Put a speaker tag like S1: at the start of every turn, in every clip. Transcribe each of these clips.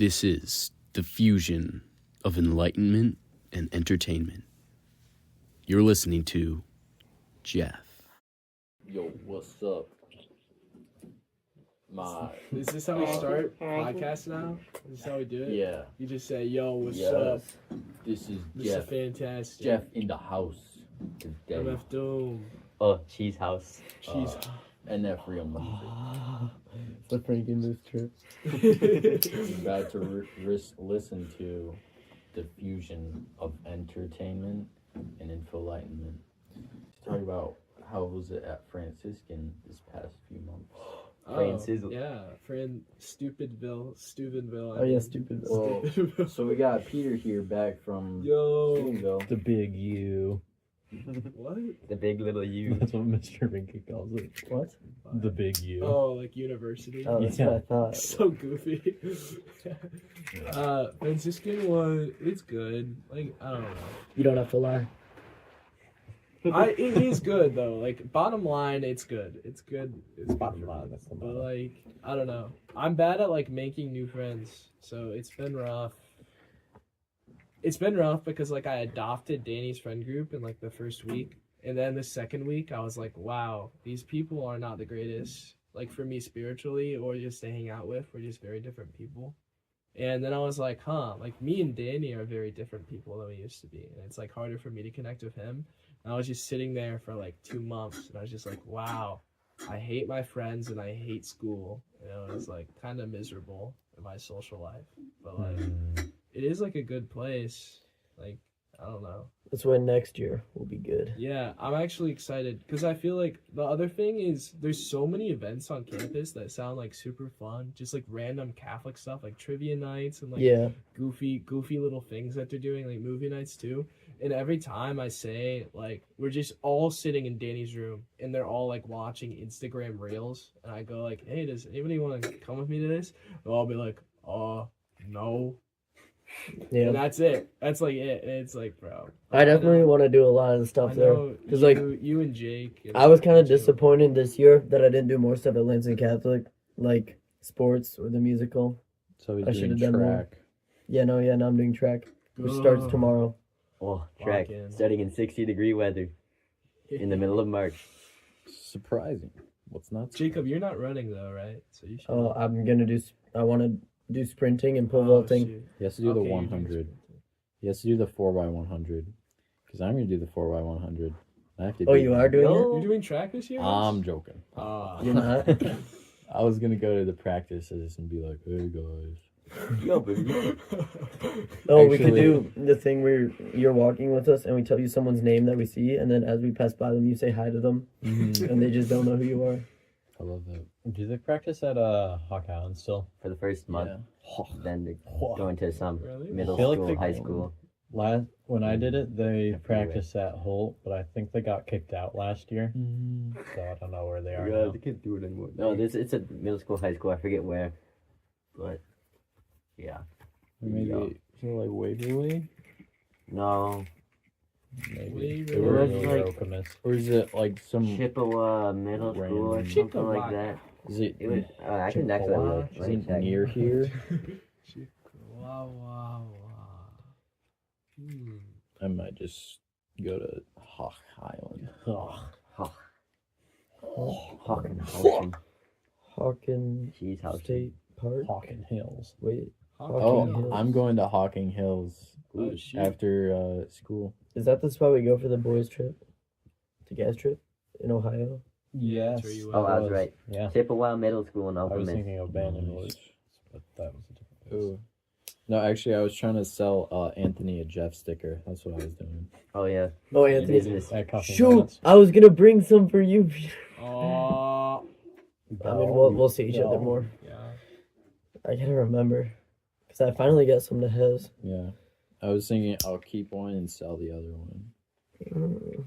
S1: This is the fusion of enlightenment and entertainment. You're listening to Jeff.
S2: Yo, what's up?
S3: Is this how we start podcasts now? Is this how we do it?
S2: Yeah.
S3: You just say, yo, what's up?
S2: This is
S3: This
S2: Jeff.
S3: is fantastic.
S2: Jeff in the house today.
S3: MF Doom.
S4: Oh, Cheese House.
S3: Jeez.
S2: And that real music.
S5: The Frankenmuth trip.
S2: You're about to listen to the fusion of entertainment and enlightenment. Talk about how was it at Franciscan this past few months.
S4: Francis-
S3: Yeah, Stupidville.
S5: Oh yeah, Stupidville.
S2: Well,
S3: Stupidville.
S2: so we got Peter here back from
S3: Yo.
S2: Steubenville.
S5: The big U.
S3: What?
S4: The big little U.
S5: That's what Mr. Rinke calls it. What? The big U.
S3: Oh, like university?
S5: Oh, that's what I thought.
S3: So goofy. Franciscan one, it's good. Like, I don't know.
S5: You don't have to lie.
S3: It is good though. Like, bottom line, it's good. It's good. It's
S5: Bottom line, that's the
S3: But
S5: bottom.
S3: like, I don't know. I'm bad at like making new friends, so it's been rough. It's been rough because like I adopted Danny's friend group in like the first week, and then the second week I was like, wow, these people are not the greatest. Like for me spiritually or just to hang out with, we're just very different people. And then I was like, like me and Danny are very different people than we used to be, and it's like harder for me to connect with him. And I was just sitting there for like 2 months, and I was just like, wow, I hate my friends and I hate school. You know, it's like kind of miserable in my social life, but like it is like a good place. Like, I don't know.
S5: That's why next year will be good.
S3: Yeah, I'm actually excited because I feel like the other thing is there's so many events on campus that sound like super fun, just like random Catholic stuff, like trivia nights and like
S5: Yeah.
S3: goofy little things that they're doing, like movie nights too. And every time I say, like, we're just all sitting in Danny's room and they're all like watching Instagram reels, and I go like, hey, does anybody want to come with me to this? They'll all be like, no.
S5: Yeah.
S3: And that's it. That's like it. And it's like, bro,
S5: I definitely want to do a lot of
S3: I
S5: stuff there.
S3: know
S5: Because like
S3: you and Jake. And
S5: I was kind of
S3: Joe.
S5: disappointed this year that I didn't do more stuff at Lansing Catholic, like sports or the musical.
S6: So he's
S5: I
S6: doing
S5: should've done more.
S6: track.
S5: Now I'm doing track, which starts tomorrow.
S4: Oh, track.
S3: Lock in.
S4: Starting in 60-degree weather in the middle of March.
S6: Surprising. What's not?
S3: Jacob, you're not running though, right? So you should.
S5: Oh, I want to do sprinting and pole vaulting.
S3: shoot.
S6: He has to do the
S3: Okay, you're doing
S6: 100.
S3: sprinting.
S6: He has to do the 4x100. Because I'm going to do the 4x100. I have to
S5: Oh,
S6: do
S5: you
S6: that.
S5: are doing it?
S3: You're doing track this year?
S6: I'm joking.
S5: You're not?
S6: I was going to go to the practices and be like, hey guys.
S4: Yo, baby.
S5: Oh, we could
S6: Actually-
S5: do the thing where you're walking with us and we tell you someone's name that we see, and then as we pass by them, you say hi to them, and they just don't know who you are.
S6: I love that.
S7: Do they practice at Hawk Island still?
S4: For the first month. Then they're going to some
S3: Really?
S4: middle
S7: I feel like
S4: school,
S7: they-
S4: high school.
S7: When I did it, they
S4: Everywhere.
S7: practiced at Holt, but I think they got kicked out last year, so I don't know where they are now.
S4: They can't do it anymore. No, it's a middle school, high school. I forget where. But, yeah.
S6: Maybe
S4: Yeah.
S6: so like Waverly?
S4: No.
S6: Maybe.
S3: Waverly.
S4: Or
S7: Or
S4: like-
S7: Okemos.
S6: Or is it like some...
S4: Chippewa Middle School or
S6: Random.
S4: something like that.
S6: Is it,
S4: It was, I can actually
S6: Chippewa?
S4: look.
S6: Is
S4: Let me
S6: it
S4: check.
S6: near here?
S3: Wow.
S6: I might just go to Hawk Island.
S4: Hawken.
S5: Hawken
S4: Cheese House.
S5: State Park?
S7: Hawken Hills.
S5: Wait,
S6: Oh,
S5: Hawking Hills.
S6: I'm going to Hawking Hills
S3: Oh, shoot.
S6: after school.
S5: Is that the spot we go for the boys' trip? The gas trip? In Ohio?
S7: Yes.
S3: where you
S4: Oh,
S3: went.
S4: I was right.
S7: Yeah.
S4: Chippewa Middle School in
S7: I was
S4: Okemos.
S7: thinking of Bannon Woods, but that was a different place.
S6: Ooh. No, actually, I was trying to sell Anthony a Jeff sticker. That's what I was doing.
S4: Oh, yeah.
S5: Oh,
S4: Your
S5: Anthony.
S4: business.
S7: At Coffee
S5: Shoot!
S7: Donuts.
S5: I was gonna bring some for you.
S3: Oh,
S5: I mean, we'll see each other more.
S3: yeah.
S5: I gotta remember. Because I finally got some to his.
S6: Yeah. I was thinking I'll keep one and sell the other one.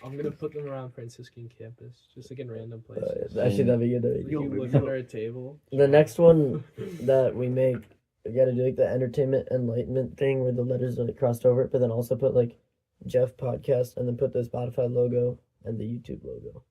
S3: I'm gonna put them around Franciscan campus, just like in random places.
S5: Actually, that'd be good.
S3: Like you look under a table.
S5: The next one that we make, we gotta do like the entertainment enlightenment thing where the letters are like, crossed over, but then also put like Jeff podcast and then put the Spotify logo and the YouTube logo.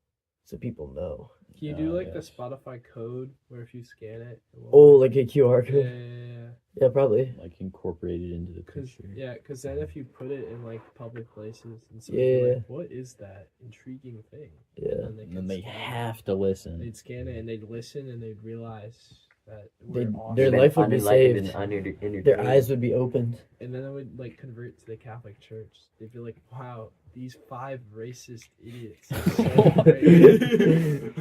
S5: so people know.
S3: Can you do like
S6: yes.
S3: the Spotify code where if you scan it?
S5: Oh, like a QR
S3: Yeah,
S5: code.
S3: yeah.
S5: Yeah, probably.
S6: Like incorporated into the picture.
S3: Because then if you put it in like public places and so
S5: Yeah.
S3: like, what is that intriguing thing?
S5: Yeah.
S6: And then they have to listen.
S3: They'd scan it and they'd listen and they'd realize that
S5: They'd-
S3: we're awesome.
S5: their life would be
S4: Unenlightened
S5: saved.
S4: and
S5: Their eyes would be opened.
S3: And then they would like convert to the Catholic Church. They'd be like, "Wow, these 5 racist idiots." are so great."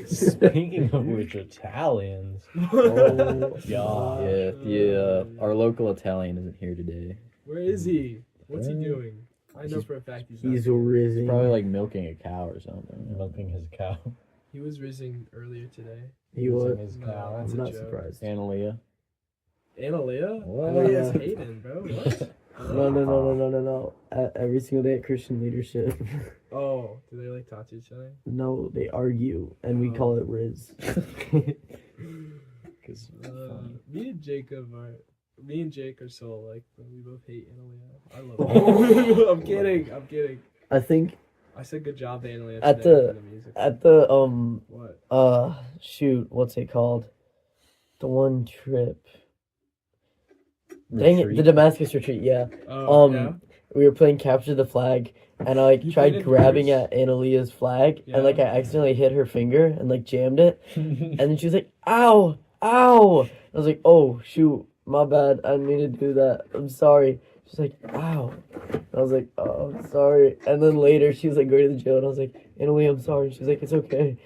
S7: Speaking of which, Italians. Oh, God.
S6: Yeah. Our local Italian isn't here today.
S3: Where is he? What's he doing? I know for a fact he's not.
S5: He's
S3: here.
S5: rising.
S6: Probably like milking a cow or something.
S7: Milking his cow.
S3: He was rising earlier today.
S5: He was.
S7: His
S3: No,
S7: cow.
S3: that's
S5: I'm
S3: a
S5: not
S3: joke.
S5: surprised.
S6: Analia.
S3: Analea?
S6: What?
S3: Analea's Hayden, bro. What?
S5: No. Every single day at Christian leadership.
S3: Oh, do they like talk to each other?
S5: No, they argue, and we
S3: Oh.
S5: call it Riz.
S6: Because
S3: Me and Jake are so like we both hate Analea. I love her. I'm kidding.
S5: I think
S3: I said good job, Analea.
S5: At
S3: today
S5: the-
S3: for music.
S5: at the
S3: What?
S5: shoot, what's it called? The one trip. Dang it, the Damascus retreat. Yeah,
S3: Oh,
S5: yeah? We were playing capture the flag, and I like
S3: You
S5: tried
S3: played it
S5: grabbing
S3: first?
S5: at Analia's flag,
S3: Yeah.
S5: and like I accidentally hit her finger and like jammed it, and then she was like, "Ow, ow!" I was like, "Oh shoot, my bad. I didn't mean to do that. I'm sorry." She's like, "Ow." I was like, "Oh, I'm sorry." And then later she was like going to the jail, and I was like, "Analia, I'm sorry." She's like, "It's okay."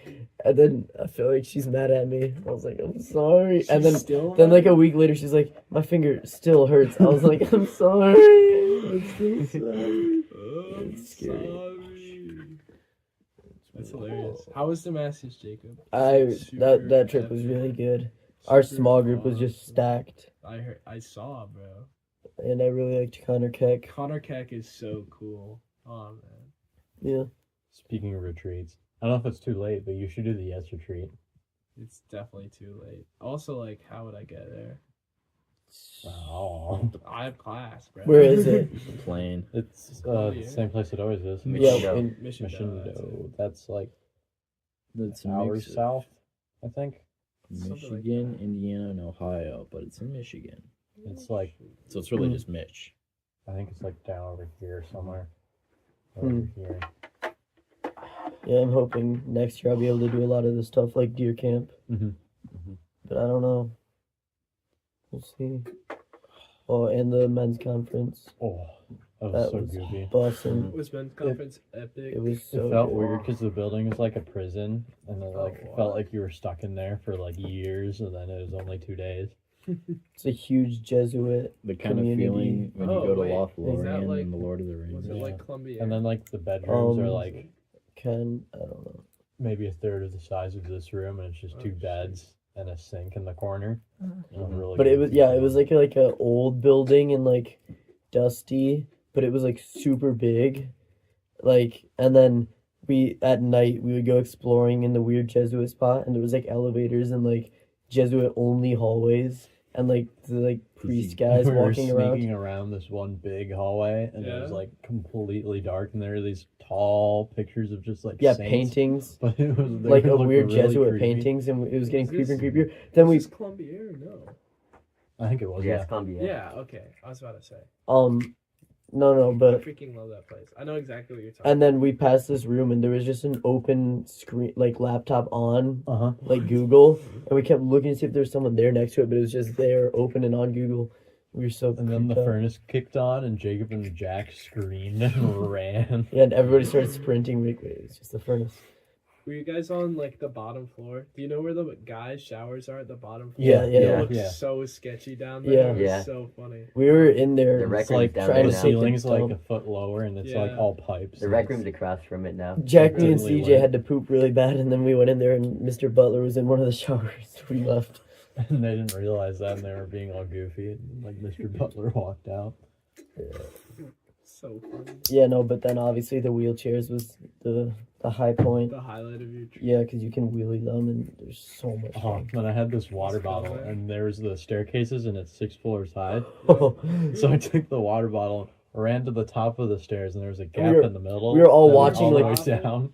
S5: And then I feel like she's mad at me. I was like, "I'm sorry." And then like a week later, she's like, "My finger still hurts." I was like, "I'm sorry. I'm still sorry." It's scary.
S3: That's hilarious. How was Damascus, Jacob?
S5: That trip was really good. Our small group was just stacked,
S3: I saw, bro.
S5: and I really liked Connor Keck.
S3: Connor Keck is so cool. Oh man.
S5: Yeah.
S7: Speaking of retreats, I don't know if it's too late, but you should do the Yes retreat.
S3: It's definitely too late. Also, like, how would I get there?
S7: Oh.
S3: I have class, bro.
S5: Where is it?
S6: plane.
S7: It's
S3: Oh,
S7: the
S3: yeah.
S7: same place it always is.
S5: Yeah, in
S3: Mission.
S7: Mission
S3: that's it.
S7: Doe. That's like
S6: That's a
S7: hours
S6: mix of
S7: south, I think.
S3: Something like
S6: Michigan, Indiana, and Ohio, but it's in Michigan.
S7: It's like,
S6: So it's really just Mitch.
S7: I think it's like down over here somewhere.
S5: Hmm.
S7: Over here.
S5: Yeah, I'm hoping next year I'll be able to do a lot of the stuff like deer camp.
S7: Mhm.
S5: But I don't know. We'll see. Oh, and the men's conference.
S7: Oh, that was
S5: That
S7: so
S5: was
S7: goofy.
S5: bussin'.
S3: Was men's conference epic?
S5: It was so
S7: It felt
S5: good.
S7: weird because the building was like a prison, and it like
S3: wow.
S7: felt like you were stuck in there for like years, and then it was only 2 days.
S5: It's a huge Jesuit.
S6: The kind
S5: Community.
S6: of feeling when you
S3: Oh,
S6: go to
S3: wait, is
S6: Lothlorien
S3: that like-
S6: and the Lord of the Rings.
S3: Was it
S7: Yeah.
S3: like Columbia?
S7: And then like the bedrooms are like
S5: I don't know.
S7: maybe a third of the size of this room, and it's just
S3: Oh,
S7: 2
S3: shit.
S7: beds and a sink in the corner. It was really
S5: But it
S7: good
S5: was it
S7: detail.
S5: was like a old building and like dusty, but it was like super big. Like, and then we at night we would go exploring in the weird Jesuit spot, and there was like elevators and like Jesuit only hallways, and like the like priest guys
S7: we were
S5: walking
S7: sneaking
S5: around.
S7: around this one big hallway, and it was
S3: Yeah.
S7: like completely dark, and there were these tall pictures of just like
S5: Yeah,
S7: saints,
S5: paintings.
S7: but it was they
S5: Like a
S7: looked
S5: weird
S7: really
S5: Jesuit
S7: creepy.
S5: paintings, and it was getting
S3: Is
S5: creepier and
S3: this-
S5: creepier. Then we
S3: Is this Columbia or no?
S7: I think it was.
S4: Yeah,
S7: Yeah.
S4: it's Columbia.
S3: Yeah. Okay. I was about to say.
S5: no,
S3: I
S5: but
S3: freaking love that place. I know exactly what you're talking.
S5: and then we passed this room, and there was just an open screen, like laptop on,
S7: Uh huh.
S5: like Google, and we kept looking to see if there was someone there next to it, but it was just there, open and on Google. We were so.
S7: And then the
S5: creeped out.
S7: furnace kicked on, and Jacob and Jack screamed and ran.
S5: Yeah, and everybody started sprinting. Wait, it's just the furnace.
S3: Were you guys on like the bottom floor? Do you know where the guys' showers are at the bottom floor?
S5: Yeah,
S3: It
S5: yeah.
S3: looks
S7: Yeah.
S3: so sketchy down there.
S5: Yeah.
S3: It was
S4: Yeah.
S3: so funny.
S5: We were in there.
S4: The
S5: It's
S4: rec
S5: like
S4: room's down
S5: trying
S4: there
S5: to
S7: The
S4: now.
S5: take
S7: ceiling's
S5: it
S7: like
S5: down.
S7: a foot lower, and it's
S3: Yeah.
S7: like all pipes.
S4: The
S7: and
S4: rec
S7: it's-
S4: room's across from it now.
S5: Jack, me, and
S7: Totally
S5: CJ
S7: lit.
S5: had to poop really bad, and then we went in there, and Mr. Butler was in one of the showers. We left.
S7: And they didn't realize that, and they were being all goofy. And, like Mr. Butler walked out.
S3: So funny.
S5: Yeah, no, but then obviously the wheelchairs was the high point.
S3: The highlight of your trip.
S5: Yeah, because you can wheelie them, and there's so much.
S7: Oh, and I had this water
S3: Let's go
S7: bottle,
S3: there.
S7: and there was the staircases, and it's 6 floors high.
S5: fun.
S7: So I took the water bottle, ran to the top of the stairs, and there was a gap
S5: were-
S7: in the middle.
S5: we were all
S7: that went
S5: watching,
S7: all the
S5: like-
S7: way down.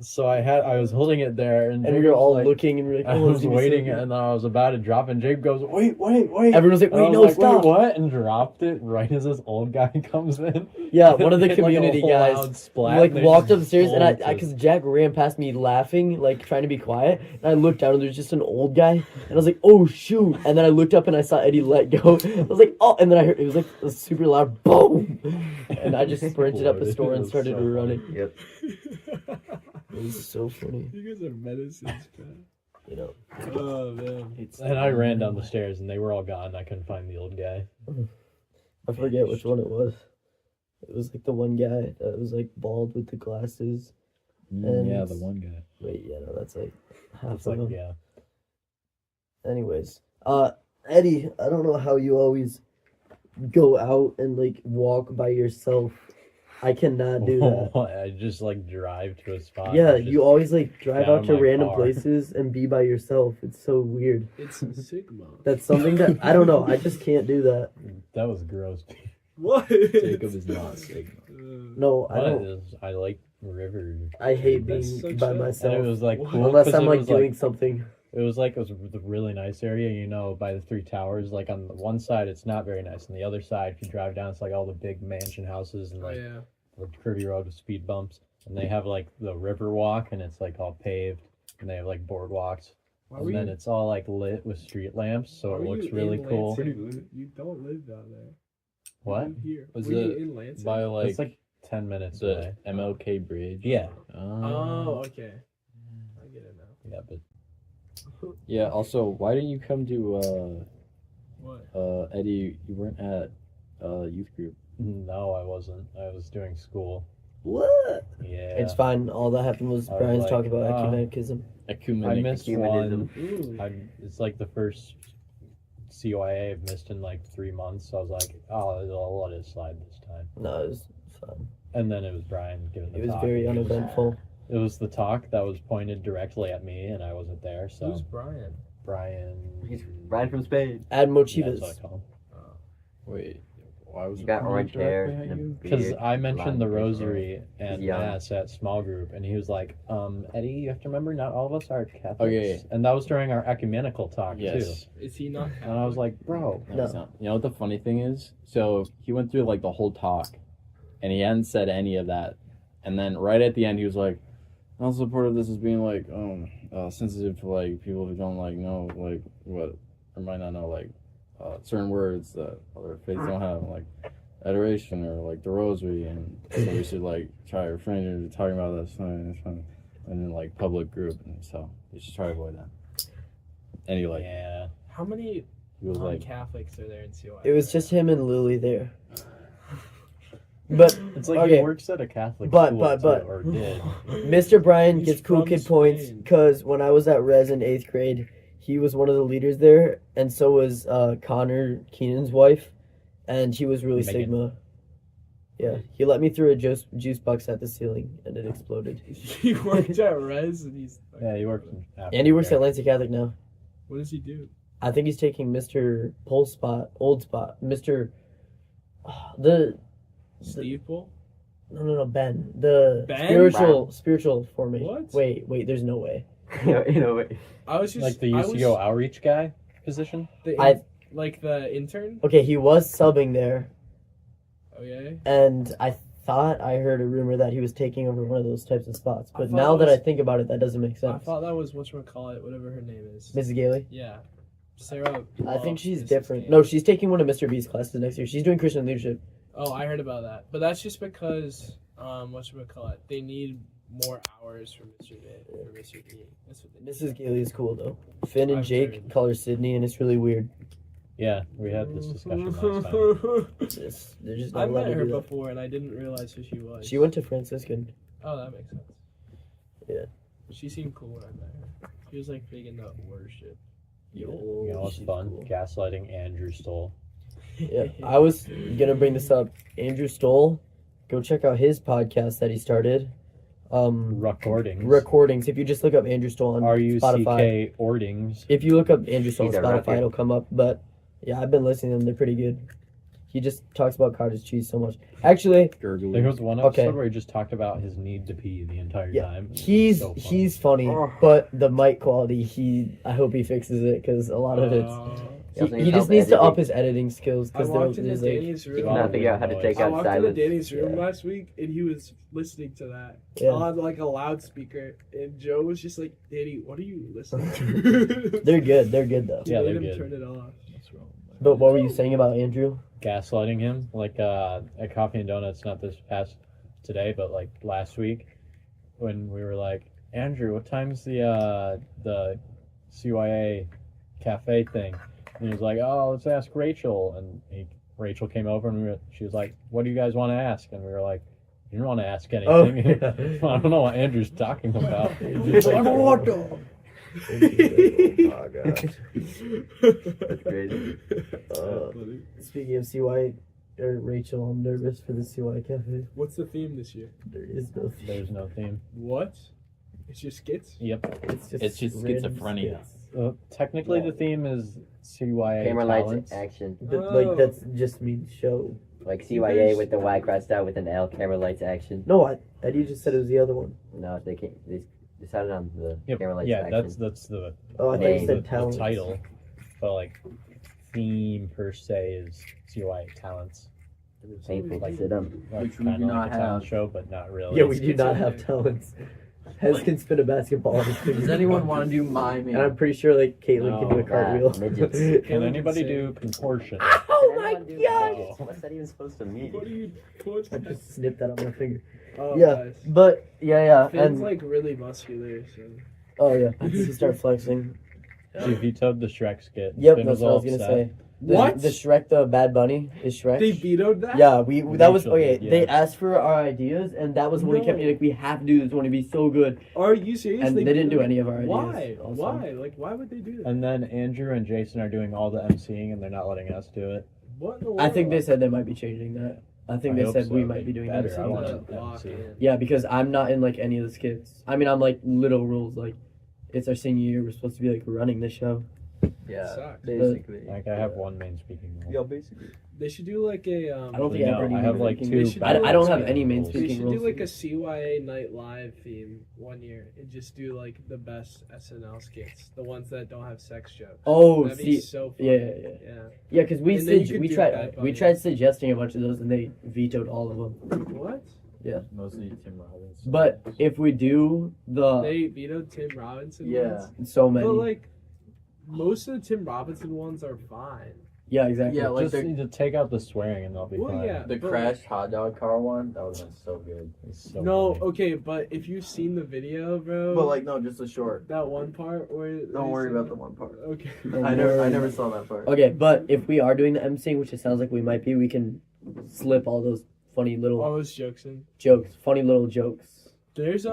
S7: So I was holding it there, and
S5: And we
S7: Jacob
S5: were
S7: was
S5: all
S7: like,
S5: looking, and we were like,
S7: I
S5: oh,
S7: was waiting, and then I was about to drop, and Jacob goes, wait.
S5: everyone was like,
S7: And I
S5: wait,
S7: was
S5: no,
S7: like,
S5: stop.
S7: Wait, what? And dropped it right as this old guy comes in.
S5: Yeah, one of the
S7: Hit, like, a
S5: community
S7: loud
S5: guys
S7: splat,
S5: like
S7: and they
S5: walked
S7: just
S5: upstairs, and I
S7: bolted.
S5: because Jack ran past me laughing, like trying to be quiet, and I looked down, and there's just an old guy, and I was like, oh shoot, and then I looked up and I saw Eddie let go. I was like, oh, and then I heard it was like a super loud boom, and I just sprinted up the store and started running.
S4: Yep.
S5: It was so funny,
S3: You guys are medicines, man.
S5: you know.
S3: Oh man.
S7: And I ran down the stairs, and they were all gone. I couldn't find the old guy.
S5: I forget which one it was. It was like the one guy that was like bald with the glasses. And
S6: Yeah, the one guy.
S5: Wait, yeah, no, that's like half
S7: It's
S5: of
S7: like,
S5: them.
S7: yeah.
S5: Anyways, Eddie, I don't know how you always go out and like walk by yourself. I cannot do that.
S7: I just like drive to a spot.
S5: Yeah,
S7: and just-
S5: you always like drive
S7: down
S5: out to
S7: my
S5: random
S7: car.
S5: places and be by yourself. It's so weird.
S3: It's Sigma.
S5: That's something that I don't know. I just can't do that.
S7: That was gross.
S3: What?
S6: Jacob is not Sigma.
S5: No, I
S7: What
S5: don't.
S7: is- I like river.
S5: I hate
S3: That's
S5: being
S3: such
S5: by
S3: a-
S7: And it
S5: myself
S7: was like cool
S5: unless
S7: 'cause
S5: I'm
S7: it
S5: like
S7: was,
S5: doing something.
S7: It was a really nice area, you know, by the three towers. Like on the one side, it's not very nice. On the other side, if you drive down, it's like all the big mansion houses and
S3: Oh
S7: like
S3: yeah.
S7: the curvy road with speed bumps. And they have like the river walk, and it's like all paved, and they have like boardwalks.
S3: Why were
S7: And then
S3: you?
S7: it's all like lit with street lamps, so
S3: why
S7: it
S3: were
S7: looks
S3: you
S7: really
S3: in
S7: cool.
S3: Lansing? You don't live down there.
S7: What?
S3: You live here.
S6: Was
S3: Were you
S6: it
S3: in Lansing?
S6: By
S7: It's like 10 minutes
S6: the
S7: away.
S6: MLK bridge.
S7: Yeah.
S3: Oh, okay. I get it now.
S7: Yeah, but
S6: Yeah. Also, why didn't you come to
S3: What?
S6: Eddie? You weren't at youth group.
S7: no, I wasn't. I was doing school.
S5: What?
S7: Yeah.
S5: It's fine. All that happened was
S7: I was
S5: Brian's
S7: like,
S5: talking about
S7: uh,
S5: ecumenicism.
S7: I
S6: Ecumenic.
S7: missed
S4: Ecumenism.
S7: one.
S3: Ooh.
S7: It's like the first CYA I've missed in like 3 months. So I was like, oh, I'll let it slide this time.
S5: No, it was fine.
S7: And then it was Brian giving the
S5: It was
S7: talk.
S5: very
S7: and
S5: uneventful.
S7: It was the talk that was pointed directly at me, and I wasn't there. So
S3: Who's Brian?
S7: Brian.
S4: He's Brian from Spain.
S5: Admo
S7: Yeah, that's
S5: Chivas.
S7: what I call him.
S6: Wait, why was
S4: He's
S6: it
S4: got
S6: pointed
S4: orange hair
S6: directly at
S4: and a
S6: you?
S7: Because
S4: beard.
S7: I mentioned the
S4: blonde hair.
S7: rosary and
S4: young.
S7: mass at small group, and he was like, Eddie, you have to remember, not all of us are Catholics.
S6: Okay.
S7: And that was during our ecumenical talk,
S6: Yes.
S3: Is he not?
S7: too. And I was like, bro.
S6: No, it's not. You know what the funny thing is? So he went through like the whole talk, and he hadn't said any of that. And then right at the end, he was like, "I'm also part of this as being like sensitive to like people who don't like know like what or might not know like certain words that other faiths don't have, like adoration or like the rosary, and so we should like try to refrain from talking about that and in like public group, and so you should try to avoid that." And he like
S7: Yeah.
S3: How many
S6: he was like.
S3: Catholics are there in CY?
S5: It was just him and Lily there. But
S7: It's like
S5: Okay.
S7: he works at a Catholic
S5: But-
S7: school,
S5: but-
S7: too,
S5: but-
S7: or did.
S5: Mr. Brian
S3: He's
S5: gets cool
S3: from
S5: kid points
S3: Spain.
S5: because when I was at Res in 8th grade, he was one of the leaders there, and so was Connor Keenan's wife, and he was really
S7: Megan.
S5: Sigma. Yeah, he let me through a juice box at the ceiling, and it exploded.
S3: He worked at Res and he's.
S7: Yeah, he works.
S5: And he works at Lansing Catholic now.
S3: What does he do?
S5: I think he's taking Mr. Pole's spot, old spot, Mr. The
S3: Steve Bull?
S5: no Ben, the
S3: Ben?
S5: spiritual formation.
S3: What?
S5: Wait, there's no way.
S4: You know, wait.
S3: I was just
S7: Like the
S3: I
S7: UCO
S3: was-
S7: outreach guy position.
S3: like the intern.
S5: Okay, he was subbing there.
S3: Oh yeah.
S5: And I thought I heard a rumor that he was taking over one of those types of spots.
S3: I
S5: But
S3: thought
S5: now
S3: it
S5: that I
S3: was-
S5: think about it, that doesn't make
S3: I
S5: sense.
S3: thought that was whatchamacallit, whatever her name is.
S5: Mrs. Gailey?
S3: Yeah. Sarah.
S5: I think
S3: loves
S5: she's
S3: Mrs.
S5: different.
S3: Gailey.
S5: No, she's taking one of Mr. B's classes next year. She's doing Christian leadership.
S3: Oh, I heard about that. But that's just because whatchamacallit, they need more hours for Mr. B. That's what they
S5: Mrs. Gailey is cool though. Finn and
S3: I've
S5: Jake
S3: heard.
S5: call her Sydney, and it's really weird.
S7: Yeah, we had this discussion last time.
S5: They're just
S3: I
S5: not allowed
S3: met
S5: to
S3: her
S5: do that.
S3: before and I didn't realize who she was.
S5: She went to Franciscan.
S3: Oh, that makes sense.
S5: Yeah.
S3: She seemed cool when I met her. She was like big into worship.
S7: You know what's
S5: She's
S7: fun?
S5: cool.
S7: Gaslighting Andrew Stoll.
S5: Yeah, I was gonna bring this up. Andrew Stoll, go check out his podcast that he started.
S7: Recordings.
S5: Recordings. If you just look up Andrew Stoll on Spotify.
S7: RUCK Ordings.
S5: If you look up Andrew Stoll on
S4: He's a
S5: Spotify,
S4: record.
S5: it'll come up. But yeah, I've been listening to them. They're pretty good. He just talks about cottage cheese so much. Actually,
S7: There was one episode
S5: Okay.
S7: where he just talked about his need to pee the entire
S5: Yeah,
S7: time.
S5: he's
S7: So funny.
S5: he's funny, but the mic quality, I hope he fixes it because a lot of it's.
S4: He also
S5: He
S4: needs
S5: just
S4: help
S5: needs to up
S4: editing.
S5: his editing skills
S3: I
S5: because
S3: walked into
S5: there's like.
S3: Danny's
S4: He
S3: room.
S4: cannot figure out how to take
S3: I
S4: out
S3: walked into
S4: silence.
S3: Danny's room
S5: Yeah.
S3: last week and he was listening to that
S5: Yeah.
S3: on like a loudspeaker, and Joe was just like, "Danny, what are you listening to?"
S5: They're good. They're good though.
S3: He
S7: Yeah,
S3: made
S7: they're
S3: him
S7: good.
S3: turn it off.
S5: But what were you saying about Andrew?
S7: Gaslighting him, like at Coffee and Donuts, not this past today, but like last week, when we were like, Andrew, what time's the CYA cafe thing? And he was like, oh, let's ask Rachel. And Rachel came over and she was like, what do you guys want to ask? And we were like, you don't want to ask anything.
S5: Oh.
S7: I don't know what Andrew's talking about.
S5: Andrew's like,
S3: Water.
S5: oh gosh.
S4: That's crazy.
S5: Speaking of CY or Rachel, I'm nervous for the CY cafe.
S3: What's the theme this year?
S5: There is no theme.
S7: There's no theme.
S3: What? It's just skits?
S7: Yep.
S2: It's just
S5: random
S2: schizophrenia.
S5: skits.
S7: Technically, the theme is CYA
S4: Camera
S7: talents.
S4: lights, action.
S5: But
S3: Oh.
S5: like that's just means show.
S4: Like CYA with the Y crossed out with an L. Camera lights, action.
S5: No, Eddie just said it was the other one.
S4: No, they can't. They decided on the
S7: Yep.
S4: camera lights,
S7: Yeah,
S4: action.
S7: that's the
S5: Oh, I thought you
S4: Name.
S5: said
S7: the
S5: talent.
S7: title, but like theme per se is CYA talents.
S4: Painful to sit up.
S7: Like,
S2: Which we
S7: kinda
S2: do
S7: like
S2: not
S7: a talent
S2: have.
S7: show, but not really.
S5: Yeah, we do not have talents. Hez
S2: Like-
S5: can spin a basketball on his fingers.
S2: Does anyone want to do miming?
S5: And I'm pretty sure like Caitlin can do a
S7: No.
S5: cartwheel.
S4: midgets.
S7: Can anybody
S3: say-
S7: do contortion?
S5: Oh my
S4: Anyone do
S5: gosh!
S4: midgets? What's that even supposed to mean?
S3: What are you doing?
S5: I just snipped that on my finger.
S3: Oh,
S5: Yeah,
S3: nice.
S5: but yeah,
S3: Finn's
S5: and
S3: like really muscular, so.
S5: oh yeah, I need to start flexing.
S7: She vetoed the Shrek skit.
S5: Yep,
S7: Finn
S5: that's
S7: was
S5: what I
S7: all
S5: was gonna
S7: upset.
S5: say. The,
S3: What?
S5: The Shrek, the Bad Bunny is Shrek.
S3: They vetoed that?
S5: Yeah, we that was
S7: Rachel
S5: okay.
S7: did,
S5: They
S7: yeah.
S5: asked for our ideas, and that was when we kept
S3: No.
S5: like, we have to do this one to be so good,
S3: Are you serious?
S5: and they didn't do any of our ideas.
S3: Why?
S5: also.
S3: Why? Like, why would they do that?
S7: And then Andrew and Jason are doing all the emceeing, and they're not letting us do it.
S3: What in the world?
S5: I think they said they might be changing that. I think they
S7: hope
S5: said
S7: so.
S5: we might be doing
S7: Better.
S5: that.
S7: I
S3: I'm
S7: want
S3: gonna
S7: to
S3: lock
S7: MC.
S3: in.
S5: Yeah, because I'm not in like any of the skits. I mean, I'm like little rules. Like, it's our senior year. We're supposed to be like running the show.
S2: Yeah,
S3: Sucks.
S2: basically.
S7: Like I have one main speaking role.
S2: basically.
S3: They should do like a.
S5: I don't think I have
S7: No,
S5: any.
S7: I have
S5: main
S7: like
S5: speaking
S7: two.
S5: rules.
S3: should
S5: I,
S3: do
S5: I don't
S3: like
S5: have
S7: speaking
S5: any main
S7: roles.
S3: They
S5: speaking
S3: should
S5: rules.
S3: do like a CYA Night Live theme one year and just do like the best SNL skits, the ones that don't have sex jokes.
S5: Oh,
S3: That'd be
S5: see,
S3: so funny.
S5: yeah.
S3: Yeah.
S5: Because we
S3: And then you
S5: said
S3: could
S5: we
S3: do
S5: tried
S3: Bad
S5: we
S3: Bunny.
S5: tried suggesting a bunch of those, and they vetoed all of them.
S3: What?
S6: Mostly Tim Robbins.
S5: But if we do the
S3: They vetoed Tim Robinson
S2: Yeah.
S3: ones?
S5: so many,
S3: But like, most of the Tim Robinson ones are fine.
S5: yeah, exactly.
S2: Yeah, like
S7: Just
S2: the,
S7: need to take out the swearing, and they'll be
S3: Well,
S7: fine.
S3: yeah.
S2: the
S3: but-
S2: crashed hot dog car one, that would have been so good.
S7: It's so
S3: No,
S7: funny.
S3: okay, but if you've seen the video, bro.
S2: But like, no, just a short.
S3: that one part where.
S2: Don't
S3: they
S2: worry
S3: say-
S2: about the one part.
S3: Okay.
S2: I never saw that part.
S5: Okay, but if we are doing the emceeing, which it sounds like we might be, we can slip all those funny little
S3: All those jokes in.
S5: jokes, funny little jokes.
S3: There's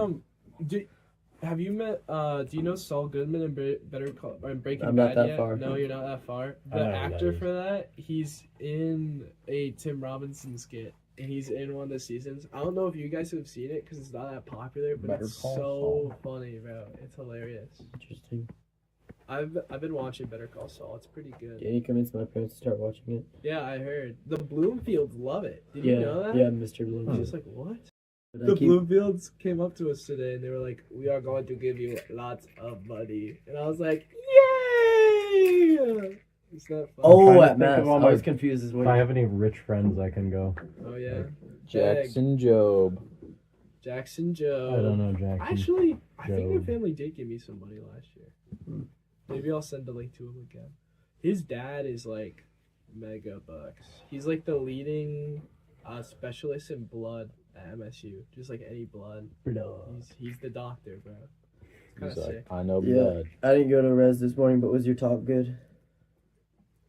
S3: have you met do you know Saul Goodman in Better Call or in Breaking
S5: I'm
S3: Bad
S5: not that
S3: yet?
S5: far.
S3: No, you're not that far.
S7: I
S3: The
S7: know who that
S3: actor
S7: is.
S3: for that, he's in a Tim Robinson skit, and he's in one of the seasons. I don't know if you guys have seen it because it's not that popular, but
S7: Better
S3: it's
S7: Call
S3: so
S7: Saul.
S3: funny, bro. It's hilarious.
S5: Interesting.
S3: I've been watching Better Call Saul. It's pretty good.
S5: Danny convinced my parents to start watching it.
S3: Yeah, I heard the Bloomfields love it. Did
S5: yeah,
S3: you know that?
S5: yeah, Mr.
S3: I was
S5: Bloomfield.
S3: just like, what?
S5: But I
S3: The
S5: keep-
S3: Bloomfields came up to us today and they were like, "We are going to give you lots of money," and I was like, "Yay!" It's not fun.
S5: Oh,
S7: trying to
S5: at
S7: think
S5: Mass.
S7: of all
S5: I
S7: my-
S5: was confused as
S7: If
S5: well.
S7: I have any rich friends, I can go.
S3: Oh yeah,
S6: Jackson Job.
S3: Jackson Joe.
S7: I don't know, Jackson.
S3: Actually, I think your
S7: Joe.
S3: family did give me some money last year. Maybe I'll send a link to him again. His dad is like mega bucks. He's like the leading specialist in blood at MSU. Just like any blood. He's the doctor, bro. It's kind
S6: He's
S3: of
S6: like,
S3: sick.
S6: I know
S5: Yeah.
S6: blood.
S5: I didn't go to res this morning, but was your talk good?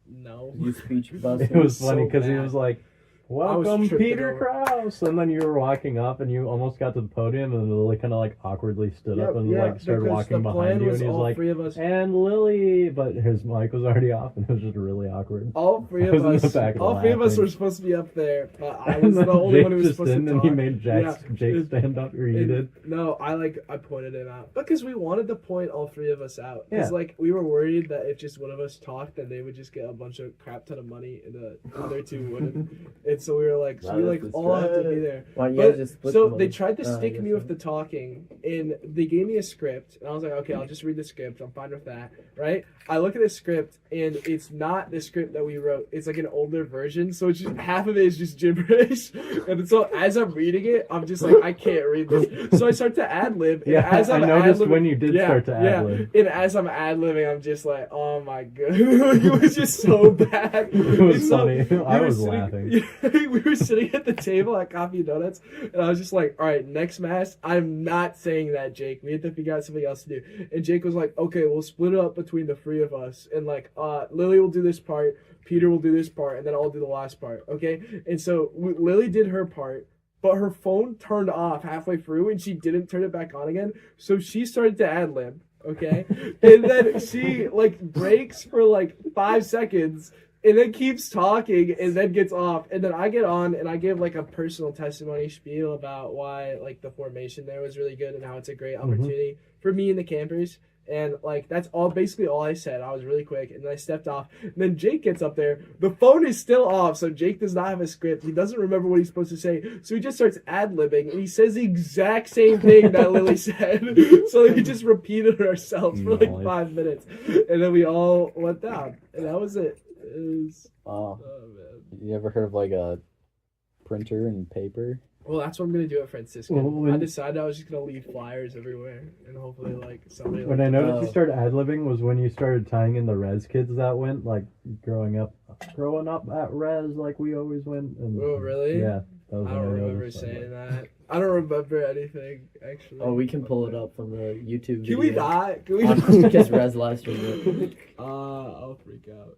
S3: No.
S5: Your speech about
S7: It was
S3: so
S7: funny because he
S3: bad.
S7: was like, welcome
S3: tripping
S7: Peter
S3: over.
S7: Krause, and then you were walking up, and you almost got to the podium, and Lily kind of like awkwardly stood up and like started
S3: because
S7: walking
S3: the
S7: behind
S3: plan
S7: you,
S3: was
S7: and he was
S3: all
S7: like,
S3: three of us.
S7: and Lily, but his mic was already off, and it was just really awkward.
S3: All three
S7: I
S3: of
S7: was in the
S3: us.
S7: back
S3: All three of us
S7: laughing.
S3: were supposed to be up there, but I
S7: And
S3: was
S7: then
S3: the only
S7: Jake
S3: one who was
S7: just
S3: supposed to
S7: didn't,
S3: talk.
S7: and he made Jake
S3: it-
S7: stand up, or you did.
S3: No, I pointed him out because we wanted to point all three of us out. Because
S7: Yeah.
S3: like we were worried that if just one of us talked, then they would just get a bunch of crap ton of money, and the other two wouldn't. And so we were like, so we like all have to be there.
S5: Why don't you
S3: But,
S5: guys just split
S3: so
S5: the
S3: they
S5: money?
S3: tried to
S5: I
S3: stick
S5: guess
S3: me
S5: so.
S3: with the talking, and they gave me a script, and I was like, okay, I'll just read the script. I'm fine with that, right? I look at the script, and it's not the script that we wrote. It's like an older version, so it's just half of it is just gibberish, and so as I'm reading it, I'm just like, I can't read this. So I start to ad lib.
S7: Yeah,
S3: as I'm
S7: I noticed
S3: ad-libbing-
S7: when you did start to ad lib.
S3: And as I'm ad libbing, I'm just like, oh my god, it was just so bad.
S7: It was
S3: And so
S7: funny. I
S3: we were
S7: was
S3: sitting-
S7: laughing.
S3: we were sitting at the table at Coffee and Donuts, and I was just like, all right, next match, I'm not saying that, Jake. We have to figure out something else to do. And Jake was like, okay, we'll split it up between the three of us. And like, Lily will do this part, Peter will do this part, and then I'll do the last part, okay? And so Lily did her part, but her phone turned off halfway through, and she didn't turn it back on again. So she started to ad lib, okay? And then she like breaks for like 5 seconds, and then keeps talking, and then gets off, and then I get on, and I give like a personal testimony spiel about why like the formation there was really good and how it's a great opportunity for me and the campers. And like that's basically all I said. I was really quick, and then I stepped off. And then Jake gets up there. The phone is still off, so Jake does not have a script. He doesn't remember what he's supposed to say, so he just starts ad libbing, and he says the exact same thing that Lily said. So we just repeated ourselves for like
S7: Nice.
S3: 5 minutes, and then we all went down, and that was it. It was,
S6: Oh,
S3: oh man.
S6: you ever heard of like a printer and paper?
S3: Well, that's what I'm gonna do at Franciscan.
S7: Well, when-
S3: I decided I was just gonna leave flyers everywhere, and hopefully like somebody.
S7: When
S3: like,
S7: I noticed
S5: Oh.
S7: you started ad libbing was when you started tying in the res kids that went, like growing up at res, like we always went. And,
S3: Oh, really?
S7: Yeah, that was
S3: I
S7: when
S3: don't remember
S7: noticed, like,
S3: saying that. I don't remember anything actually.
S5: Oh, we can pull it up from the YouTube video.
S3: Can we not? Can we
S5: On
S3: not?
S5: Just Res live stream it.
S3: I'll freak out.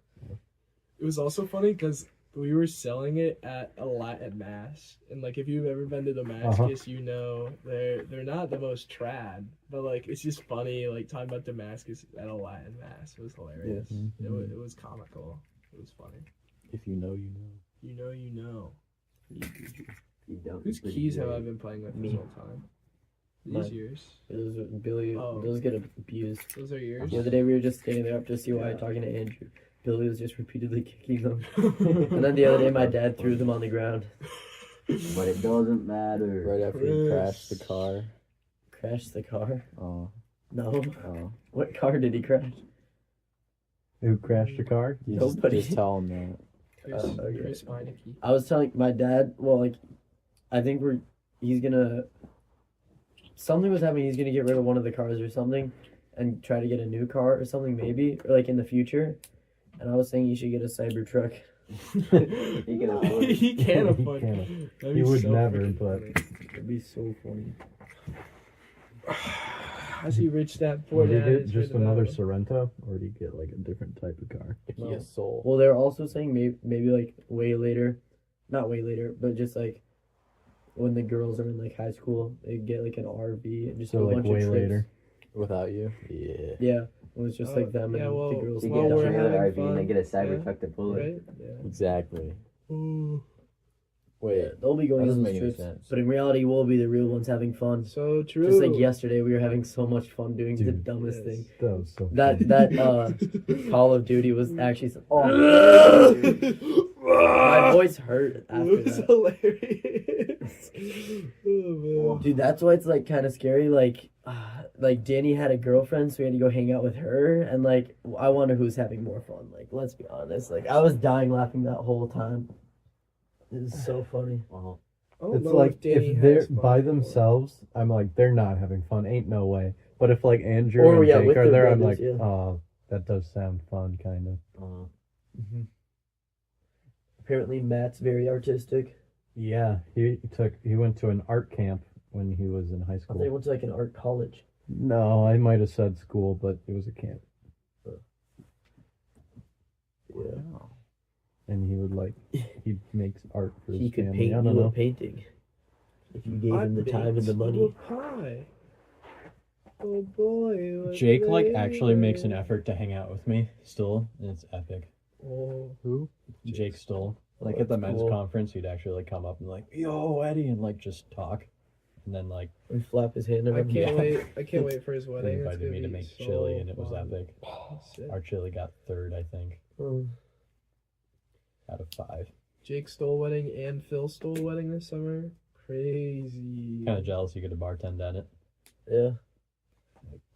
S3: It was also funny because we were selling it at a Latin mass, and like if you've ever been to Damascus, you know they're not the most trad, but like it's just funny like talking about Damascus at a Latin mass. It was hilarious.
S6: Yeah.
S3: It was comical. It was funny.
S6: If you know, you know.
S3: You know, you know.
S4: You don't.
S3: Whose
S4: but
S3: keys
S4: you
S3: have
S4: do.
S3: I been playing with
S5: Me.
S3: this whole time? These
S5: Mine.
S3: yours.
S5: Those Billy,
S3: Oh.
S5: those get abused.
S3: Those are yours.
S5: The other day we were just standing there after CY
S3: Yeah.
S5: talking to Andrew. Billy was just repeatedly kicking them. And then the other day my dad threw them on the ground.
S4: But it doesn't matter.
S6: Right after you
S3: Chris.
S6: crashed the car.
S5: Crashed the car?
S6: Oh,
S5: No.
S6: oh.
S5: What car did he crash?
S7: Who crashed the car?
S6: You
S5: Nobody.
S6: Just tell him that.
S3: Chris,
S5: okay.
S3: Chris Meineke.
S5: I was telling my dad, well, like, I think he's gonna, something was happening, he's gonna get rid of one of the cars or something and try to get a new car or something maybe, or like in the future. And I was saying you should get a Cybertruck.
S4: He can afford it.
S3: He can't afford
S7: He can't.
S3: it. That'd
S7: He
S3: be
S7: would
S3: so
S7: never,
S3: freaking
S7: but-
S3: funny.
S5: It'd be so funny.
S3: How's he rich that poor
S7: Would he
S3: dad
S7: get
S3: is
S7: just
S3: rid of
S7: another
S3: that
S7: Sorrento, or did he get like a different type of car?
S6: He has soul.
S5: Well, they're also saying maybe like way later, not way later, but just like when the girls are in like high school, they get like an RV and just
S7: So
S5: do a
S7: like
S5: bunch
S7: way
S5: of trips.
S7: later.
S6: Without you? Yeah.
S5: Yeah, it was just
S3: Oh,
S5: like them
S3: yeah,
S5: and
S3: well,
S5: the girls.
S4: You
S3: Well,
S4: get a
S3: we're
S4: trailer
S3: having
S4: RV and then
S3: fun.
S4: get a Cybertruck
S3: Yeah.
S4: to pull it.
S3: Right? Yeah.
S6: Exactly.
S3: Ooh,
S6: Wait.
S5: Yeah, they'll be
S6: That
S5: going on
S6: doesn't
S5: those
S6: make any
S5: trips,
S6: sense.
S5: but in reality, we'll be the real ones having fun.
S3: so true.
S5: Just like yesterday, we were having so much fun doing the
S7: Dude.
S5: dumbest
S3: Yes.
S5: thing.
S7: That was so
S5: That Call of Duty was actually. My voice hurt after
S3: It was
S5: that.
S3: hilarious. Oh, man.
S5: Dude, that's why it's like kind of scary. Like Danny had a girlfriend, so we had to go hang out with her, and like I wonder who's having more fun. Like, let's be honest. Like, I was dying laughing that whole time. It was so funny.
S4: Wow.
S3: I don't
S7: It's
S3: know
S7: like
S3: Danny
S7: if they're
S3: has fun
S7: by
S3: before.
S7: themselves, I'm like they're not having fun. Ain't no way. But if like Andrew
S5: Or,
S7: and
S5: yeah,
S7: Jake
S5: with
S7: are
S5: their
S7: there, I'm
S5: brothers,
S7: like,
S5: yeah.
S7: oh, that does sound fun, kind of.
S5: Apparently, Matt's very artistic.
S7: Yeah, he went to an art camp when he was in high
S5: I thought he
S7: school.
S5: went to like an art college.
S7: No, I might have said school, but it was a camp.
S5: Yeah.
S7: and he would like he makes art for his
S5: He could
S7: family.
S5: paint
S7: I don't
S5: you a
S7: know.
S5: painting if you gave him the time and the money.
S3: Pie. Oh boy. what
S7: Jake like
S3: flavor.
S7: actually makes an effort to hang out with me still, and it's epic.
S3: Oh,
S7: Who? Jake Stoll. Like at the men's
S5: cool.
S7: conference, he'd actually like come up and like, "Yo, Eddie," and like just talk, and then like
S5: We flap his hand
S3: I
S5: around.
S3: can't wait. I can't wait for his
S7: they
S3: wedding. It's
S7: invited
S3: gonna
S7: me to
S3: be
S7: make
S3: so
S7: chili, and it was
S3: fun.
S7: epic.
S3: Sick.
S7: Our chili got 3rd, I think,
S5: Oh,
S7: out of 5.
S3: Jake Stoll wedding and Phil Stoll wedding this summer. Crazy.
S7: Kind of jealous you get to bartend at it.
S5: yeah.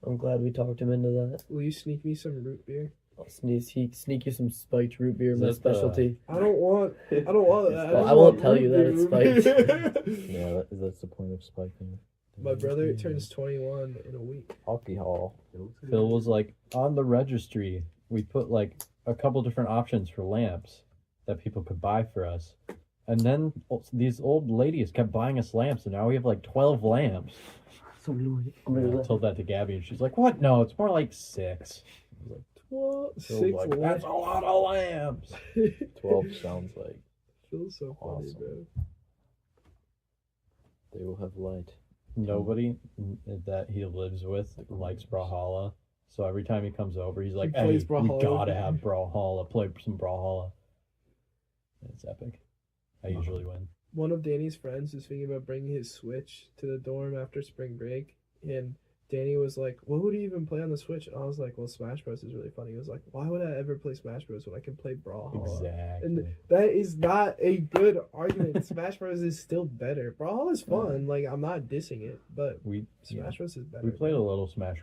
S5: I'm glad we talked him into that.
S3: Will you sneak me some root beer?
S5: I'll sneak you some spiked root beer,
S7: Is
S5: my
S7: that the-
S5: specialty.
S3: I don't want that.
S5: Well, I won't tell you that it's spiked.
S2: Yeah, that's the point of spiking.
S3: My brother turns 21 in a week.
S2: Alcohol.
S7: Phil was like, on the registry, we put like a couple different options for lamps that people could buy for us. And then these old ladies kept buying us lamps, and now we have like 12 lamps.
S5: So annoying.
S7: And I told that to Gabby, and she's like, "What? No, it's more like 6."
S3: What?
S7: Phil
S3: 6
S7: was like, "That's a lot of lamps."
S2: 12 sounds like
S3: Feels so funny,
S2: Awesome.
S3: bro.
S2: they will have light.
S7: Nobody that he lives with likes Brawlhalla, so every time he comes over, he's like,
S3: He
S7: "Hey,
S3: plays
S7: you
S3: Brawlhalla
S7: gotta
S3: with me."
S7: have Brawlhalla. Play some Brawlhalla." It's epic. I usually win.
S3: One of Danny's friends was thinking about bringing his Switch to the dorm after spring break, and Danny was like, "What would he even play on the Switch?" And I was like, "Well, Smash Bros is really funny." He was like, "Why would I ever play Smash Bros when I can play Brawlhalla?"
S7: Exactly.
S3: And that is not a good argument. Smash Bros is still better. Brawlhalla is fun. Like, I'm not dissing it, but
S7: we
S3: Smash Bros is better.
S7: we played a little Smash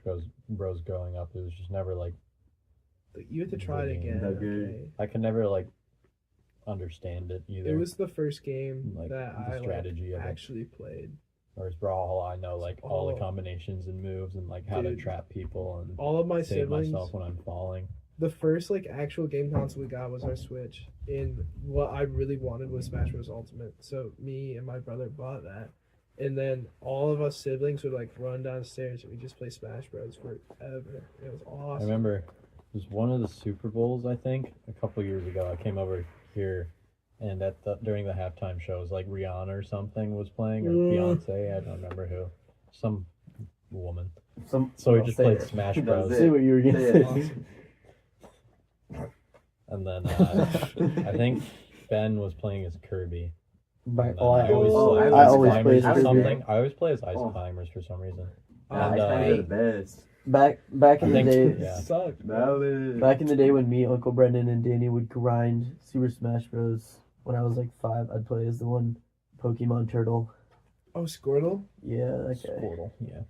S7: Bros growing up. It was just never like
S3: You have to try it again.
S2: Okay.
S3: Okay?
S7: I could never like understand it either.
S3: It was the first game
S7: like
S3: that
S7: the
S3: I
S7: strategy of it.
S3: actually played.
S7: Whereas Brawlhalla, I know like all the
S3: Oh.
S7: combinations and moves and like how to
S3: Dude.
S7: trap people and
S3: All of my
S7: save
S3: siblings.
S7: myself when I'm falling.
S3: The first like actual game console we got was our Switch, and what I really wanted was Smash Bros Ultimate. So me and my brother bought that, and then all of us siblings would like run downstairs and we just play Smash Bros forever. It was
S7: I
S3: awesome.
S7: remember it was one of the Super Bowls, I think, a couple years ago. I came over here, and during the halftime shows, like Rihanna or something was playing, or Beyonce, I don't remember who, some woman. So we just
S5: say
S7: played
S5: it.
S7: Smash
S2: That's
S7: Bros.
S2: it.
S5: Say what you were gonna
S2: Say
S5: say.
S2: it.
S3: Awesome.
S7: And then I think Ben was playing as Kirby. And
S5: Oh, I
S7: then
S5: always,
S2: Oh,
S5: I
S2: I
S5: always
S7: Climbers
S5: play as
S7: or
S5: Kirby.
S7: something. I always play as Ice
S2: Oh.
S7: Climbers for some reason.
S2: Yeah,
S7: And,
S2: I are the best.
S5: Back in the
S7: I think-
S5: day,
S7: yeah.
S3: Suck.
S5: back in the day when me, Uncle Brendan, and Danny would grind Super Smash Bros. When I was like 5, I'd play as the one Pokemon Turtle.
S3: Oh, Squirtle.
S5: Yeah, that guy.
S7: Squirtle, yeah.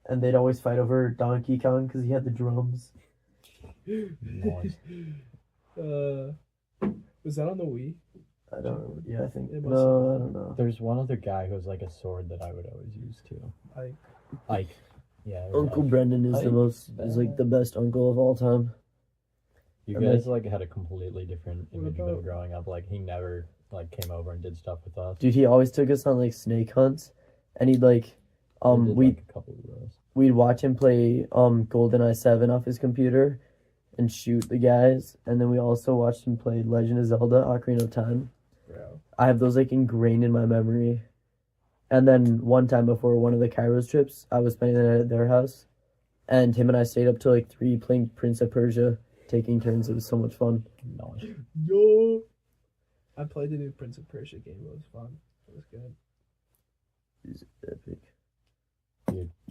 S5: And they'd always fight over Donkey Kong because he had the drums.
S7: Nice.
S3: Was that on the Wii?
S5: I don't know. Yeah, I think.
S3: It must
S5: No, I don't know.
S7: There's one other guy who has like a sword that I would always use too. Ike. Yeah. it was
S5: Uncle
S7: Ike.
S5: Brendan is like the best uncle of all time.
S7: You
S5: and
S7: guys
S5: then-
S7: like had a completely different
S3: What
S7: image of him
S3: about-
S7: growing up. Like he never like came over and did stuff with us.
S5: Dude, he always took us on like snake hunts, and he'd like,
S7: We did,
S5: we'd
S7: like, a couple of those.
S5: we'd watch him play GoldenEye 7 off his computer, and shoot the guys, and then we also watched him play Legend of Zelda: Ocarina of Time.
S3: Bro.
S5: I have those like ingrained in my memory. And then one time before one of the Kairos trips, I was spending the night at their house, and him and I stayed up till like 3 playing Prince of Persia, taking turns. It was so much fun.
S7: Nice.
S3: Yo. I played the new Prince of Persia game. It was fun. It was good.
S5: It's epic.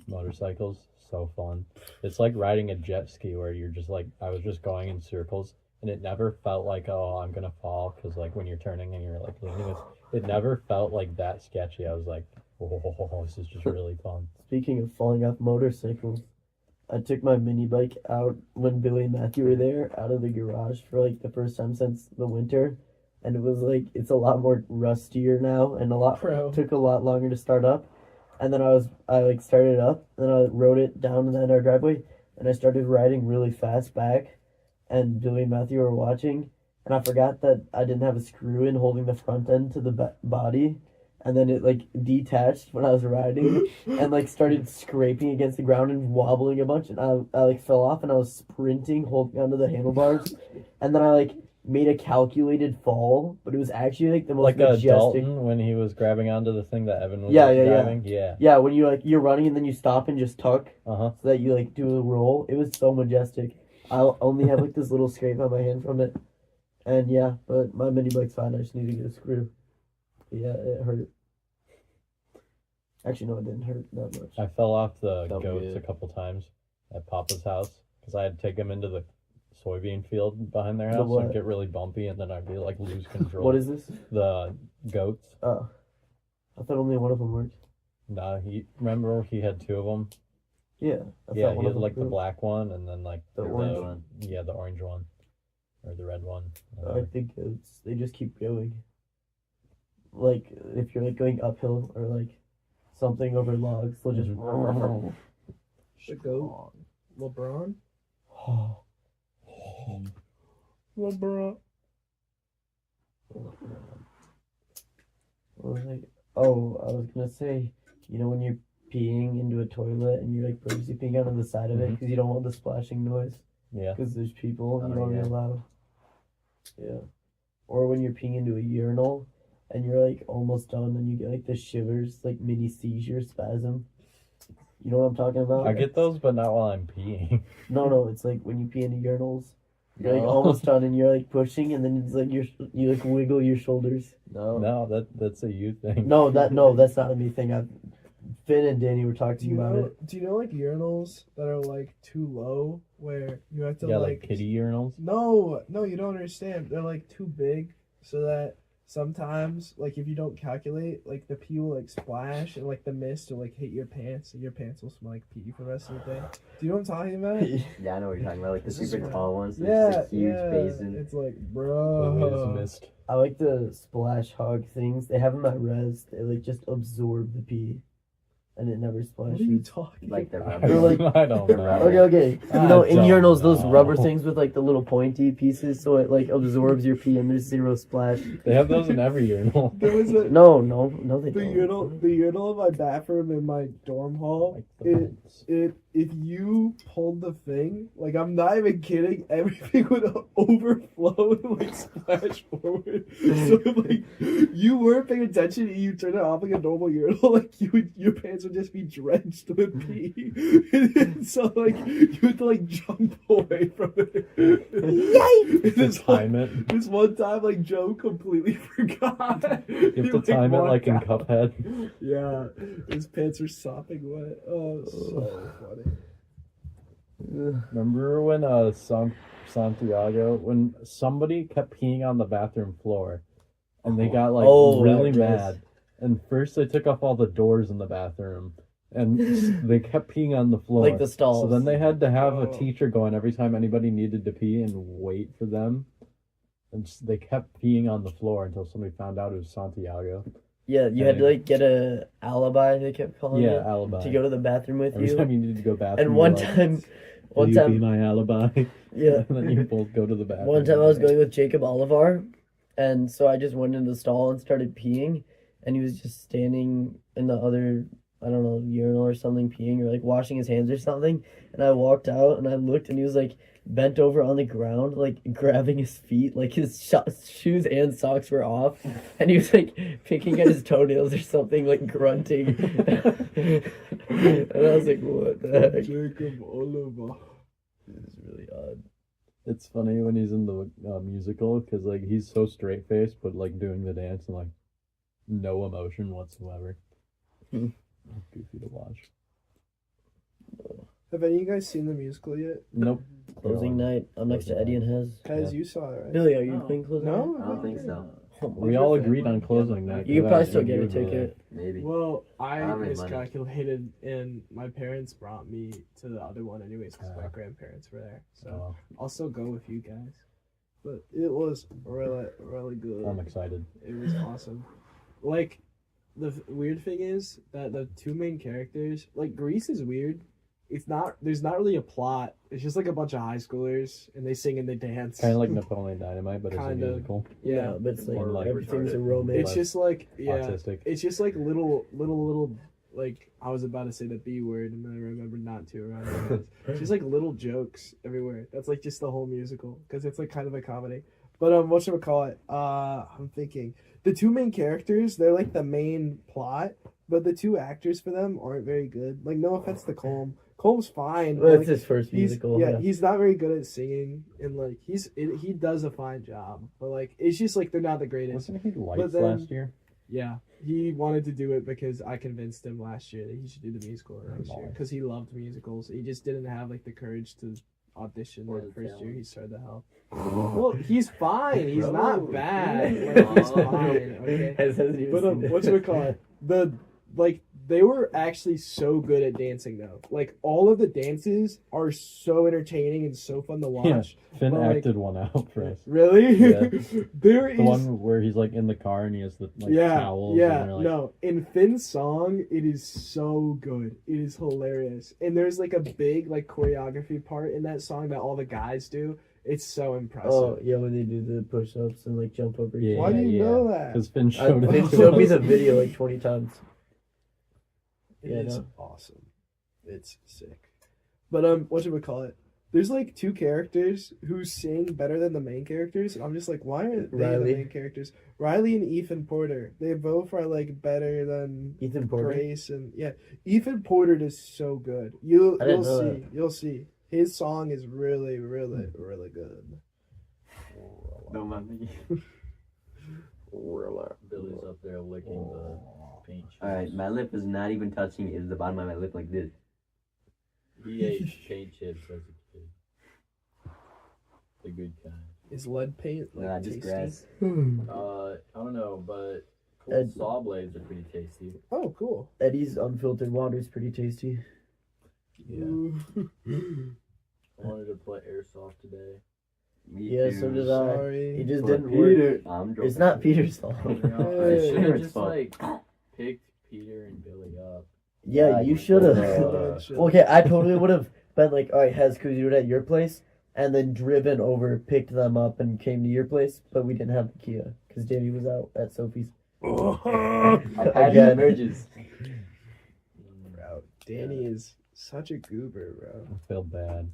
S7: Motorcycles, so fun. It's like riding a jet ski where you're just like, I was just going in circles, and it never felt like, oh, I'm gonna fall, because like when you're turning and you're like leaning, it never felt like that sketchy. I was like, oh, this is just really fun.
S5: Speaking of falling off motorcycles, I took my mini bike out when Billy and Matthew were there out of the garage for like the first time since the winter, and it was like it's a lot more rustier now and took a lot longer to start up. And then I like started it up, and I rode it down in our driveway, and I started riding really fast back, and Billy and Matthew were watching, and I forgot that I didn't have a screw in holding the front end to the body, and then it like detached when I was riding, and like started scraping against the ground and wobbling a bunch, and I like fell off, and I was sprinting holding onto the handlebars, and then I like made a calculated fall, but it was actually like the most
S7: Like
S5: majestic.
S7: Dalton when he was grabbing onto the thing that Evan was
S5: Yeah.
S7: driving. Yeah.
S5: Yeah, when you're running and then you stop and just tuck
S7: Uh-huh.
S5: so that you like do a roll. It was so majestic. I'll only have like this little scrape on my hand from it, and yeah, but my mini bike's fine. I just need to get a screw. Yeah, it hurt. Actually, no, it didn't hurt that much.
S7: I fell off the
S2: Felt
S7: goats
S2: good.
S7: a couple times at Papa's house because I had to take him into the soybean field behind their
S5: The
S7: house
S5: what?
S7: and get really bumpy, and then I'd be like lose control.
S5: What is this?
S7: The goats?
S5: Oh, I thought only one of them worked.
S7: Nah, remember he had two of them.
S5: Yeah. I
S7: Yeah,
S5: thought
S7: he
S5: one
S7: had
S5: of them
S7: like the
S5: worked.
S7: black one and then like
S5: The orange
S4: one.
S7: Yeah, the orange one or the red one.
S5: I think they just keep going. Like if you're like going uphill or like something over logs, they'll just.
S3: The goat. LeBron. LeBron.
S5: I was like, oh, I was gonna say, you know, when you're peeing into a toilet and you're like purposely peeing out on the side of it because you don't want the splashing noise
S7: Yeah.
S5: because there's people and you
S4: Oh,
S5: don't
S4: yeah.
S5: really allow. Yeah. Or when you're peeing into a urinal and you're like almost done and you get like the shivers, like mini seizure spasm. You know what I'm talking about?
S7: I get those, but not while I'm peeing.
S5: No, it's like when you pee into urinals. You're like
S2: No.
S5: almost done and you're like pushing and then it's like you like wiggle your shoulders.
S2: No.
S7: No, that's a you thing.
S5: No, that's not a me thing. Finn and Danny were
S3: Do
S5: talking
S3: you
S5: about
S3: know?
S5: it.
S3: Do you know like urinals that are like too low where you have to
S7: Yeah,
S3: like
S7: like kitty urinals.
S3: No, you don't understand. They're like too big so that sometimes like if you don't calculate, like the pee will like splash and like the mist will like hit your pants and your pants will smell like pee for the rest of the day. Do you know what I'm talking about?
S4: Yeah, I know what you're talking about. Like the super tall ones. There's
S3: Yeah,
S4: just a huge basin.
S3: It's like,
S7: The
S3: bro.
S7: mist.
S5: I like the splash hog things. They have them at res. They like just absorb the pee, and it never
S3: What are you
S5: splashes.
S3: talking
S4: Like the
S3: about?
S5: They're
S4: rubber.
S5: like-
S7: I don't know.
S5: Okay. You
S7: I
S5: know, in
S7: don't
S5: urinals, those
S7: know.
S5: rubber things with like the little pointy pieces, so it like absorbs your pee, and there's zero splash.
S7: They have those in every urinal.
S3: There was a
S5: No, they
S3: the
S5: don't.
S3: urinal in my bathroom in my dorm hall.
S7: Like the vents.
S3: If you pulled the thing, like I'm not even kidding, everything would overflow and like splash forward. So if, like you weren't paying attention and you turn it off like a normal urinal, like your pants would just be drenched with pee. And so like you had to like jump away from it. Yay!
S7: To time it.
S3: This one time, like Joe completely forgot.
S7: You have to time it like in Cuphead.
S3: Yeah, his pants are sopping wet. Oh, so funny.
S7: Remember when Santiago, when somebody kept peeing on the bathroom floor, and they got like
S5: Oh,
S7: really
S5: yes.
S7: mad. And first they took off all the doors in the bathroom, and they kept peeing on the floor.
S5: Like the stalls.
S7: So then they had to have a
S3: Oh.
S7: teacher go in every time anybody needed to pee and wait for them. And they kept peeing on the floor until somebody found out it was Santiago.
S5: Yeah, you had to like get a alibi. They kept calling
S7: Yeah,
S5: it
S7: alibi.
S5: to go to the bathroom with
S7: Every
S5: you.
S7: time you needed to go bathroom.
S5: And
S7: you're
S5: one
S7: like,
S5: time,
S7: "Will you be my alibi?"
S5: yeah.
S7: And then you both go to the bathroom.
S5: One time I was going with Jacob Olivar, and so I just went into the stall and started peeing, and he was just standing in the other, I don't know, urinal or something peeing or like washing his hands or something. And I walked out and I looked and he was like bent over on the ground, like grabbing his feet, like his shoes and socks were off, and he was like picking at his toenails or something, like grunting. And I was like, what the heck?
S3: Jacob Oliver.
S5: This is really odd.
S7: It's funny when he's in the musical because like he's so straight faced, but like doing the dance and like no emotion whatsoever.
S5: Hmm.
S7: Goofy to watch.
S3: Have any of you guys seen the musical yet?
S7: Nope.
S5: Closing night. I'm next to Eddie and Hez.
S3: As
S7: Yeah.
S3: you saw it, right?
S5: Billy, are you
S4: No.
S5: playing closing
S3: No?
S5: night?
S4: I don't think so.
S7: We all agreed on closing night.
S5: You could
S7: 'cause
S5: probably
S7: I
S5: still
S7: was
S5: get a
S7: usually
S5: ticket.
S4: Maybe.
S3: Well, I
S4: I don't have any money.
S3: miscalculated, and my parents brought me to the other one anyways because my
S7: Oh.
S3: grandparents were there. So
S7: Oh,
S3: I'll still go with you guys. But it was really, really good.
S7: I'm excited.
S3: It was awesome. Like, the weird thing is that the two main characters, like, Grease is weird. There's not really a plot. It's just like a bunch of high schoolers, and they sing and they dance.
S7: Kind of like Napoleon Dynamite, but it's a
S3: Kinda.
S7: musical.
S3: Yeah.
S5: But it's like,
S7: Or, like,
S5: everything's a
S2: retarded.
S5: romance.
S3: It's just like, yeah.
S7: Autistic.
S3: It's just like little, like, I was about to say the B word, and then I remembered not to around you guys. It's just like little jokes everywhere. That's like just the whole musical, because it's like kind of a comedy. But whatchamacallit? I'm thinking the two main characters, they're like the main plot, but the two actors for them aren't very good. Like, no offense to Colm. Colm's fine.
S5: Well,
S3: But,
S5: it's his first musical.
S3: yeah, he's not very good at singing, and like he does a fine job. But like, it's just like they're not the greatest.
S7: Wasn't he Lights
S3: then-
S7: last year?
S3: Yeah, he wanted to do it because I convinced him last year that he should do the musical next year
S7: Nice.
S3: because he loved musicals. He just didn't have like the courage to audition
S2: Or
S3: that
S2: the
S3: first year.
S2: talent.
S3: He started to help. Well, he's fine. He's not bad. Like, he's fine. Okay. But whatchamacallit? They were actually so good at dancing though. Like all of the dances are so entertaining and so fun to watch.
S7: Finn
S3: But, like-
S7: acted one out for us.
S3: Really?
S7: Yeah.
S3: There is
S7: The one where he's like in the car and he has the towels.
S3: yeah,
S7: and they're, like,
S3: no. In Finn's song, it is so good. It is hilarious. And there's like a big like choreography part in that song that all the guys do. It's so impressive.
S5: Oh yeah, when they do the push-ups and like jump over.
S7: Yeah,
S3: Why do you know that?
S7: Because Finn showed
S5: They
S7: it to
S5: showed me
S7: us.
S5: the video like 20 times.
S3: It
S5: Yeah,
S3: is
S5: no.
S3: awesome. It's sick. But whatchamacallit? There's like two characters who sing better than the main characters. And I'm just like, why aren't they
S5: Riley.
S3: the main characters? Riley and Ethan Porter. They both are like better than
S5: Ethan Porter.
S3: Grace and yeah. Ethan Porter is so good. You'll
S5: I didn't know
S3: see.
S5: that.
S3: You'll see. His song is really, really, really good.
S4: No money.
S2: Billy's up there licking the paint.
S4: Alright, my lip is not even touching is the bottom of my lip like this.
S2: He ate paint chips as a kid. The good kind.
S3: Is lead paint like
S4: Nah, just
S3: tasty?
S4: grass.
S2: I don't know, but cold
S5: Ed-
S2: saw blades are pretty tasty.
S3: Oh, cool.
S5: Eddie's unfiltered water is pretty tasty.
S2: Yeah.
S3: Ooh.
S2: I wanted to play airsoft today.
S4: Me
S5: Yeah,
S4: too.
S5: so did I.
S3: Sorry.
S5: It just
S4: But
S5: didn't work.
S4: Peter, I'm joking.
S5: It's not Peter's fault.
S2: I should
S4: Sure,
S2: have
S4: it's
S2: just
S4: fun.
S2: picked Peter and Billy up.
S5: Yeah, you should have.
S3: Shit.
S5: Okay, I totally would have been like, all right, Hez, could we do it at your place? And then driven over, picked them up, and came to your place. But we didn't have the Kia because Danny was out at Sophie's.
S4: I've had
S5: Again.
S4: urges.
S3: Bro, Danny is such a goober, bro.
S7: I felt bad.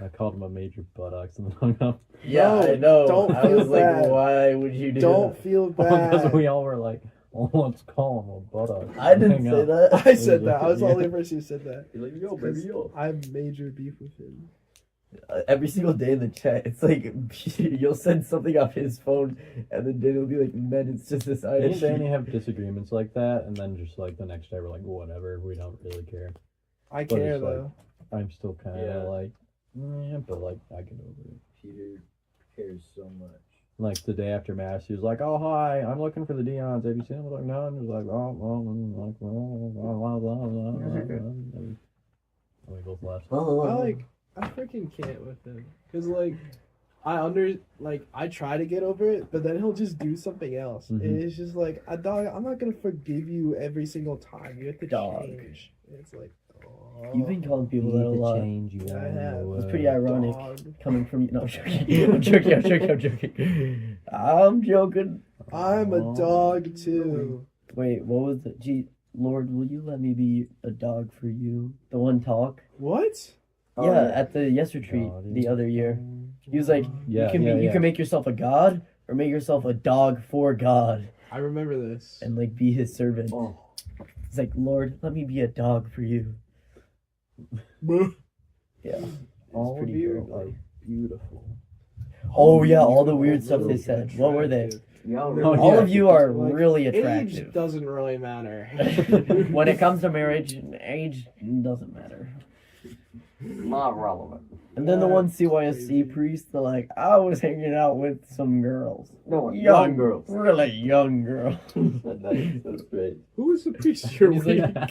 S7: I called him a major buttocks and then hung up.
S5: Yeah,
S3: No,
S5: I know.
S3: don't
S5: I
S3: feel
S5: was like,
S3: bad.
S5: why would you do
S3: Don't
S5: that?
S3: feel
S7: Because
S3: bad.
S7: we all were like, oh, let's call him a buttock.
S5: I didn't
S7: Hang
S5: say
S7: up.
S5: that.
S3: I said that. I was the
S7: Yeah.
S3: only person who said that.
S2: You're like, yo,
S3: Because
S2: baby, yo.
S3: I have major beef with him.
S5: Every single day in the chat, it's like you'll send something off his phone, and then Danny will be like, "Man, it's just this
S7: Me and
S5: ISG."
S7: Danny have disagreements like that, and then just like the next day we're like, whatever, we don't really care.
S3: I
S7: But
S3: care
S7: it's like-
S3: though.
S7: I'm still kind of
S2: Yeah.
S7: like, but like I get over it.
S2: Peter cares so much.
S7: Like the day after mass, he was like, "Oh hi, I'm looking for the Deons. Have you seen them?" I was like, "No." And he was like, and we both laughed.
S3: I freaking can't with him. Cause like, I try to get over it, but then he'll just do something else.
S7: Mhm.
S3: And it's just like, dog, I'm not gonna forgive you every single time. You have to
S5: Dog.
S3: change. It's like, oh,
S5: You've been calling people that a lot.
S7: Change you
S3: I have.
S5: It's pretty ironic
S3: dog.
S5: coming from you. No, I'm joking. I'm joking. I'm joking.
S3: I'm a dog too.
S5: Wait, what was the? Gee, Lord, will you let me be a dog for you? The one talk.
S3: What?
S5: Yeah, at the Yes Retreat the other year. He was like,
S7: Yeah,
S5: you can make yourself a god or make yourself a dog for God
S3: I remember this.
S5: and like be his servant.
S4: Oh.
S5: It's like, Lord, let me be a dog for you. Yeah. It's
S7: All of
S5: pretty
S7: you
S5: good.
S7: are beautiful.
S5: Oh yeah, all the weird stuff they said. What were they?
S4: Y'all
S7: Oh,
S5: All
S7: yeah.
S5: of you are
S3: Like,
S5: really
S3: Age
S5: attractive.
S3: doesn't really matter.
S5: When it comes to marriage, age doesn't matter.
S4: not relevant.
S5: And then the
S3: Yeah,
S5: one
S3: it's
S5: CYSC
S3: crazy.
S5: priest, they're like, I was hanging out with some girls.
S4: No, young girls.
S5: Really young girls.
S4: That's great.
S3: Who is the priest you're
S5: He's
S3: with?
S5: like,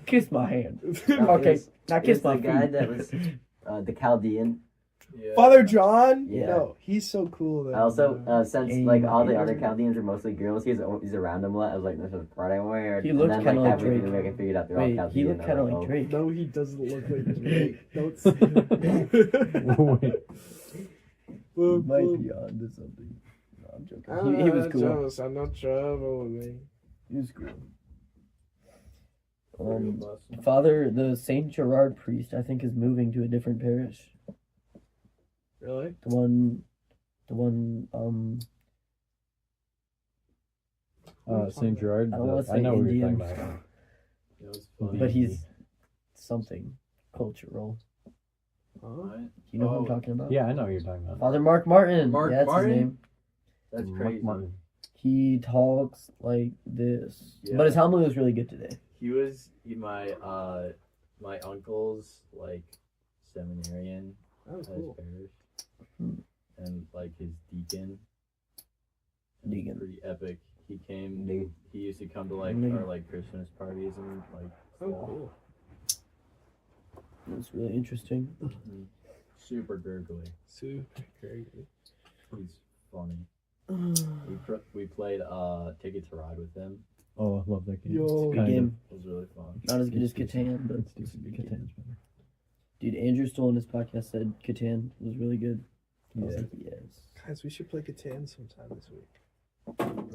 S5: kiss my hand.
S4: That
S5: Okay,
S4: was-
S5: now kiss
S4: It's
S5: my
S4: the guy
S5: feet.
S4: that was the Chaldean.
S2: Yeah.
S3: Father John?
S4: Yeah.
S3: No, he's so cool though.
S4: Also, since like all the other
S5: Amen.
S4: Chaldeans are mostly girls, he's around them a lot. I was like, this is pretty weird.
S5: He
S4: And
S5: looked
S4: then,
S5: kinda like
S4: halfway through
S5: Drake.
S4: the movie, I figured out they're all
S5: Wait,
S4: Chaldean.
S5: he looked
S4: I
S5: kind of
S4: was
S5: like
S4: oh.
S5: Drake.
S3: No, he doesn't look like Drake. Don't say it.
S7: Wait.
S5: Might be on to something. No, I'm joking.
S3: I'm
S5: He was
S3: not
S5: cool.
S3: jealous. I'm not trouble with me.
S5: He was cool.
S2: Real bus.
S5: Father, the Saint Gerard priest, I think, is moving to a different parish.
S3: Really?
S5: The one The one,
S7: St. Gerard.
S5: I don't wanna
S7: I
S5: say
S7: know what you're
S5: Indian.
S7: talking about.
S2: It was funny.
S5: but he's something cultural.
S2: What?
S5: You know who I'm
S2: Oh.
S5: talking about?
S7: Yeah, I know what you're talking about.
S5: Father Mark Martin.
S2: Mark
S5: yeah, that's
S2: Martin?
S5: his name.
S2: That's
S7: Mark
S2: crazy.
S7: Martin.
S5: He talks like this.
S2: Yeah.
S5: But his homily was really good today.
S2: My uncle's like seminarian
S3: Oh,
S2: at his
S3: cool.
S2: parish,
S5: Hmm.
S2: and like his deacon.
S5: Deacon.
S2: Pretty epic. He came.
S4: Deacon.
S2: He used to come to like
S5: Deacon.
S2: our like Christmas parties and like.
S3: Oh,
S2: stuff.
S3: cool.
S5: That's really interesting.
S2: Super gurgly.
S3: Super crazy.
S2: He's funny. We played Ticket to Ride with him.
S7: Oh, I love that game.
S3: Yo.
S7: It's
S5: Good
S7: kind
S5: game.
S2: It was really fun.
S5: Not as good as
S7: It's decent.
S5: Catan, but
S7: It's decent. Catan's better.
S5: dude, Andrew Stoll in his podcast said Catan was really good. I was
S7: Yeah.
S5: like, yes.
S3: Guys, we should play Catan sometime this week.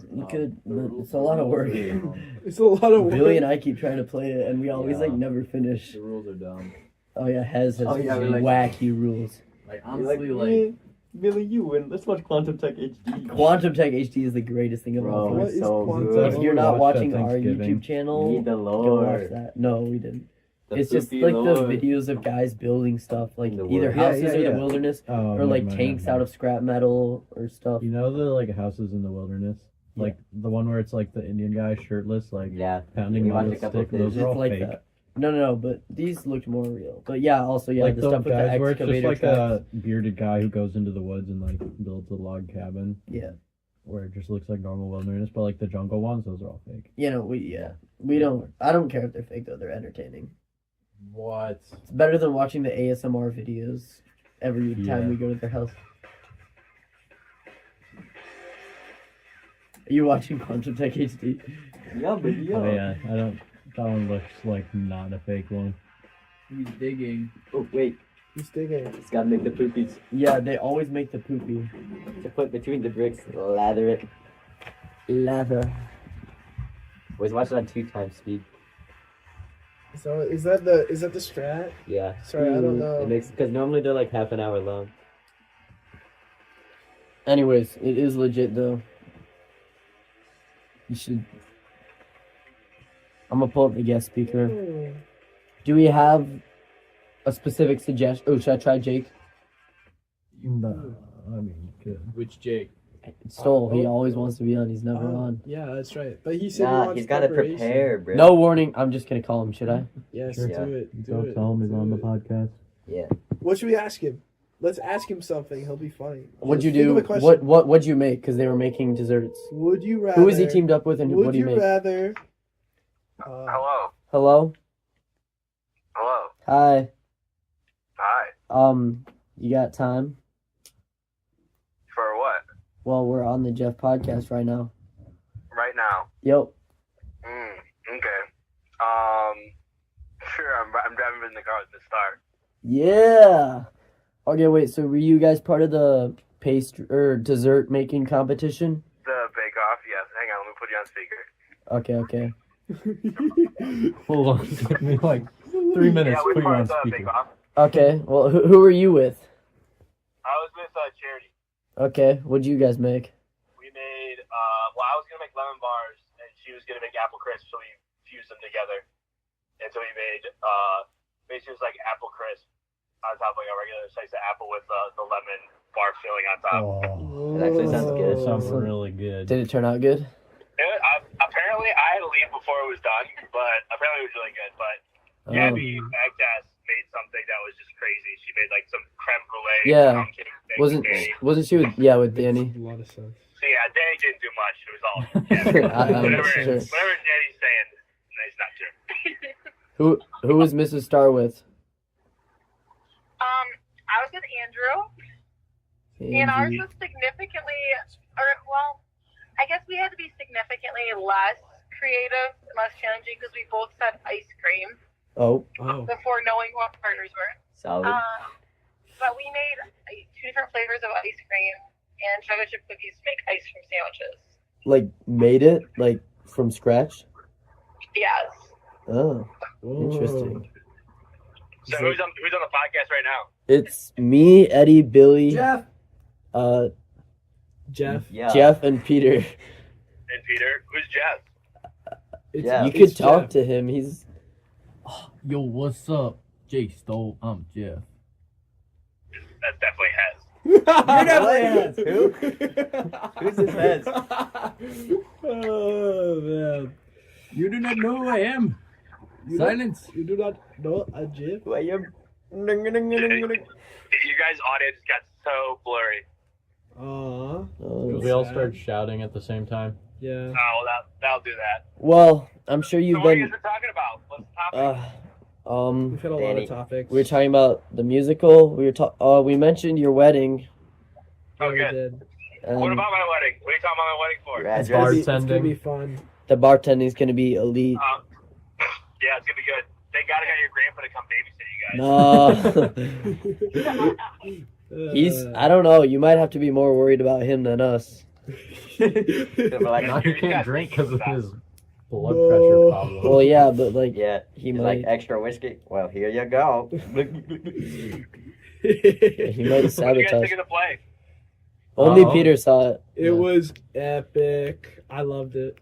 S5: We
S2: Um,
S5: could,
S2: the
S5: but
S2: rules-
S5: it's a lot of work.
S2: the rules are dumb.
S3: It's a lot of work.
S5: Billy and I keep trying to play it, and we always like
S2: Yeah.
S5: never finish.
S2: The rules are dumb.
S5: Oh yeah, Hez has
S4: Oh, yeah, we're like-
S5: wacky rules.
S2: Like
S4: You're
S2: honestly,
S4: like,
S2: like
S4: "Eh, Billy, you win. Let's watch Quantum Tech HD.
S5: Quantum Tech HD is the greatest thing of all
S4: Bro,
S5: time.
S3: What
S4: it's
S3: is
S4: so
S3: Quantum
S4: good.
S5: If
S3: Tech?
S5: you're not
S7: Watched that
S5: watching our
S7: Thanksgiving.
S5: YouTube channel,
S4: Need the
S5: go
S4: lore.
S5: watch that. No, we didn't.
S4: The
S5: It's just
S4: poopy
S5: like
S4: lore.
S5: the videos of guys building stuff, like
S4: In the
S5: either
S4: woods.
S7: Yeah,
S5: houses
S7: yeah,
S5: or
S7: yeah.
S5: the wilderness,
S7: Oh,
S5: or
S7: never
S5: like
S7: mind,
S5: tanks
S7: never
S5: out
S7: mind.
S5: of scrap metal or stuff.
S7: You know the like houses in the wilderness, like the one where it's like the Indian guy shirtless, like
S4: Yeah.
S7: pounding
S4: We
S7: the
S4: watched
S7: wood
S4: a couple
S7: stick.
S4: of
S7: Those
S5: It's
S7: are all
S5: like
S7: fake.
S5: that. No, but these looked more real. But yeah, also
S7: like
S5: the
S7: those
S5: stuff with the
S7: guys where it's just
S5: excavator
S7: like
S5: trucks.
S7: a bearded guy who goes into the woods and like builds a log cabin.
S5: Yeah.
S7: Where it just looks like normal wilderness, but like the jungle ones, those are all fake.
S5: We don't. I don't care if they're fake though. They're entertaining.
S2: what?
S5: It's better than watching the ASMR videos every
S7: Yeah.
S5: time we go to their house. Are you watching Quantum Tech HD?
S4: Yeah, but yeah.
S7: Oh yeah, I don't. That one looks like not a fake one.
S2: He's digging.
S4: Oh, wait.
S3: He's digging.
S4: It's gotta make the poopies.
S5: Yeah, they always make the poopy.
S4: To put between the bricks, lather it.
S5: Lather.
S4: Always watch it on 2x speed.
S3: So is that the strat?
S4: Yeah.
S3: Sorry, I don't know.
S4: It makes because normally they're like half an hour long.
S5: Anyways, it is legit though. You should. I'm gonna pull up the guest speaker.
S3: Hmm.
S5: Do we have a specific suggestion? Oh, should I try Jake?
S7: No, I mean, good.
S2: Which Jake?
S5: Stoll. He always wants to be on. He's never on.
S3: Yeah, that's right. But he said he
S4: Nah,
S3: wants
S4: he's gotta
S3: preparation.
S4: prepare, bro.
S5: No warning. I'm just gonna call him. Should I?
S3: Yes,
S7: Sure.
S3: do it. Do
S7: Don't
S3: it.
S7: tell him he's
S3: do
S7: on the
S3: it.
S7: podcast.
S4: Yeah.
S3: What should we ask him? Let's ask him something. He'll be funny.
S5: What'd you
S3: Think of
S5: do?
S3: a question.
S5: What'd you make? Because they were making desserts.
S3: Would you rather?
S5: Who is he teamed up with, and
S3: Would
S5: what do you make?
S3: rather?
S8: Hello.
S5: Hello.
S8: Hello.
S5: Hi.
S8: Hi.
S5: You got time?
S8: For what?
S5: Well, we're on the Jeff podcast right now.
S8: Right now.
S5: Yep.
S8: Okay. Sure. I'm driving in the car with the Star.
S5: Yeah. Okay, wait. So were you guys part of the pastry or dessert making competition?
S8: The Bake Off. Yes. Hang on. Let me put you on speaker.
S5: Okay.
S7: Hold on, it took me like 3 minutes.
S8: Yeah, we're
S7: Put you
S8: part
S7: on
S8: of the
S7: speaker.
S8: Bake Off.
S5: Okay. Well, who are you with?
S8: I was with Charity.
S5: Okay. What'd you guys make?
S8: We made. Well, I was gonna make lemon bars, and she was gonna make apple crisp. So we fused them together, and so we made. Basically, it was like apple crisp on top of like a regular slice of apple with the lemon bar filling on top.
S7: Oh,
S4: It actually sounds good.
S7: that sounds really good.
S5: Did it turn out good?
S8: Apparently, I had to leave before it was done, but apparently it was really good. But Gabby Bagtas made something that was just crazy. She made like some creme brulee.
S5: Yeah.
S8: pound cake thing with Danny.
S5: Wasn't she with Danny?
S3: A lot of sense.
S8: So yeah, Danny didn't do much. It was all Gabby.
S5: I'm
S8: whatever,
S5: sure.
S8: whatever Danny's saying, it's not true.
S5: Who was Mrs. Star with?
S9: I was with Andrew, and ours was significantly, I guess we had to be significantly less creative and less challenging because we both said ice cream
S5: Oh.
S9: before knowing what partners were.
S4: Solid.
S9: But we made 2 different flavors of ice cream and chocolate chip cookies to make ice cream sandwiches.
S5: Like made it like from scratch?
S9: Yes.
S5: Oh, interesting.
S8: So who's on the podcast right now?
S5: It's me, Eddie, Billy,
S3: Jeff.
S4: Yeah.
S5: Jeff and Peter.
S8: And Peter, who's Jeff?
S3: It's,
S4: Yeah.
S5: You
S3: it's
S5: could talk
S3: Jeff.
S5: to him. He's
S2: Yo, what's up? Jay Stoll, I'm Jeff.
S8: That's definitely Hez.
S4: Who? Who's this Hez?
S3: Oh man.
S2: You do not know who I am.
S3: You
S2: Silence.
S3: You do not know a Jeff?
S4: Who I am?
S8: You guys' audience got so blurry.
S3: Aw.
S5: oh,
S7: We all started shouting at the same time.
S3: Yeah.
S8: Oh, well, that'll do that.
S5: well. I'm sure
S8: So
S5: you've
S8: what are you
S5: been.
S8: guys talking about? What's the topic?
S3: We've had a lot
S4: Danny.
S3: of topics.
S5: We were talking about the musical. We mentioned your wedding.
S8: Oh,
S3: we
S8: good.
S3: did.
S8: What
S5: And
S8: about my wedding? What are you talking about my wedding for?
S4: Your
S3: It's
S4: address.
S3: gonna be fun.
S5: the bartending is gonna be elite.
S8: Yeah, it's gonna be good. Thank God I got your grandpa to come babysit you guys.
S5: No, he's. I don't know. You might have to be more worried about him than us.
S4: Like,
S7: Now he can't drink because of his blood
S3: No.
S7: pressure problem.
S5: Well, yeah, but like
S4: yeah.
S5: he
S4: He's
S5: might.
S4: like extra whiskey. Well, here you go.
S5: He might
S8: What do you guys
S5: sabotage.
S8: think of the play?
S5: Only
S7: Oh.
S5: Peter saw it.
S3: It was epic. I loved it.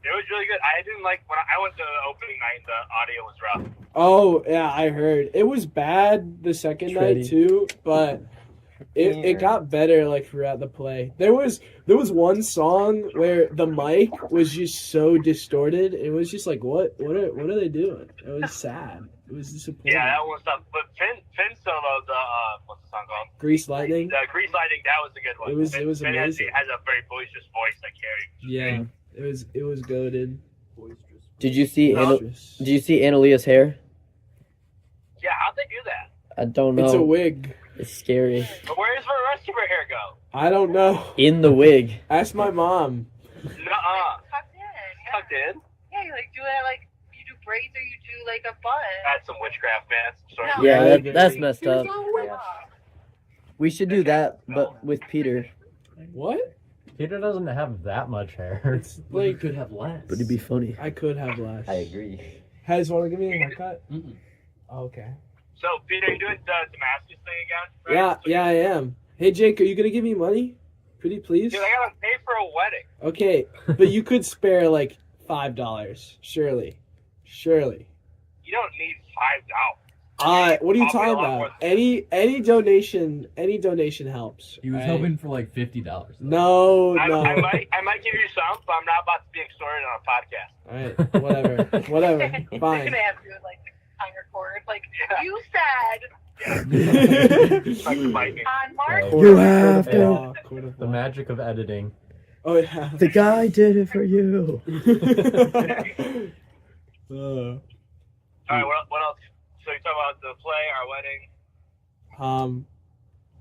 S8: It was really good. I didn't like when I went to the opening night. The audio was rough.
S3: Oh yeah, I heard it was bad the second night
S5: Shreddy.
S3: too, but it got better like throughout the play. There was one song where the mic was just so distorted. It was just like what are they doing? It was sad. It was disappointing.
S8: Yeah, that was tough. But Finn solo the what's the song called?
S3: Grease Lightning.
S8: The Grease Lightning. That was a good one.
S3: It was
S8: Finn
S3: amazing.
S8: has a very boisterous voice that carries.
S3: Yeah, it was goated.
S5: Did you see?
S8: No.
S5: Did you see Annalia's hair?
S8: Yeah, how'd they do that?
S5: I don't know.
S3: It's a wig.
S5: It's scary.
S8: But where does the rest of her hair go?
S3: I don't know.
S5: In the wig.
S3: Ask my mom.
S8: Nuh-uh.
S9: Tucked in. Yeah.
S8: Tucked in?
S9: Yeah, you like do it like you do braids or you do like a bun.
S8: That's some witchcraft, man. Sorry.
S9: No.
S5: Yeah,
S3: Yeah,
S5: that's
S3: I
S5: messed up.
S4: Yeah.
S5: We should do that, but with Peter.
S3: What?
S7: Peter doesn't have that much hair.
S3: It's like
S2: could have less.
S5: But it'd be funny.
S3: I could have less.
S4: I agree.
S3: Has want to give me a haircut?
S2: Mm-mm.
S3: Oh, okay.
S8: So, Peter, you doing the Damascus thing again? Right?
S3: Yeah, I am. Hey, Jake, are you gonna give me money? Pretty please.
S8: Dude, I gotta pay for a wedding.
S3: Okay, but you could spare like $5, surely.
S8: You don't need $5.
S3: What are you
S8: I'll pay a
S3: talking
S8: lot more
S3: about?
S8: than
S3: any donation helps.
S2: He was
S3: right?
S2: hoping for like $50.
S3: No.
S8: I might give you some, but I'm not about to be extorted on a podcast.
S3: All right, whatever.
S9: They're
S3: Fine.
S9: gonna have to like on record. Like you said
S8: Like the Vikings.
S9: on March.
S5: You have to.
S3: Yeah,
S7: The magic of editing.
S3: Oh yeah.
S5: The guy did it for you.
S8: All right, what else? So you talk about the play, our wedding.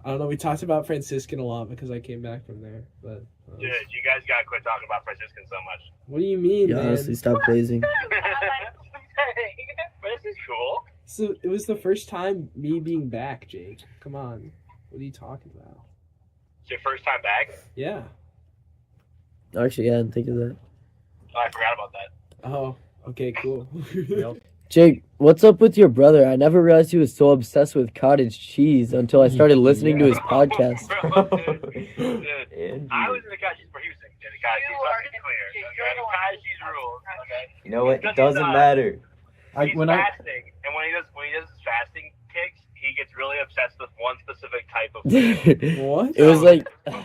S3: I don't know. We talked about Franciscan a lot because I came back from there. But
S8: Dude, you guys gotta quit talking about Franciscan so much.
S3: what do you mean,
S5: Yeah,
S3: man?
S5: honestly, stop glazing.
S8: But this is cool.
S3: So it was the first time me being back, Jake. Come on. What are you talking about?
S8: It's your first time back?
S3: Yeah.
S5: Actually, yeah, I didn't think of that.
S8: Oh, I forgot about that.
S3: Oh. Okay. Cool.
S5: Jake, what's up with your brother? I never realized he was so obsessed with cottage cheese until I started listening to his podcast.
S8: Dude, I was in the cottage cheese for Houston. In the cottage cheese, let's be clear. Okay? The cottage cheese rules. Okay?
S4: You know what?
S8: Because
S4: It doesn't matter.
S8: He's fasting, and when he does his fasting kicks, he gets really obsessed with one specific type of food.
S3: What?
S5: It was like,
S8: So when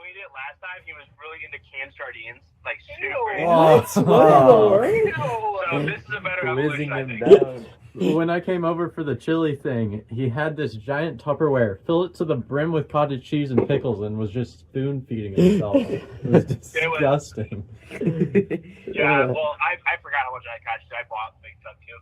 S8: he did it last time, he was really into canned sardines, like super.
S3: What? What in the world?
S8: So this is a better
S6: Quizzing
S8: evolution, I
S6: him
S8: think.
S6: down.
S7: When I came over for the chili thing, he had this giant Tupperware, filled it to the brim with cottage cheese and pickles, and was just spoon feeding himself. It was disgusting.
S8: Yeah, well, I forgot how much I cottage cheese I bought the big tub too.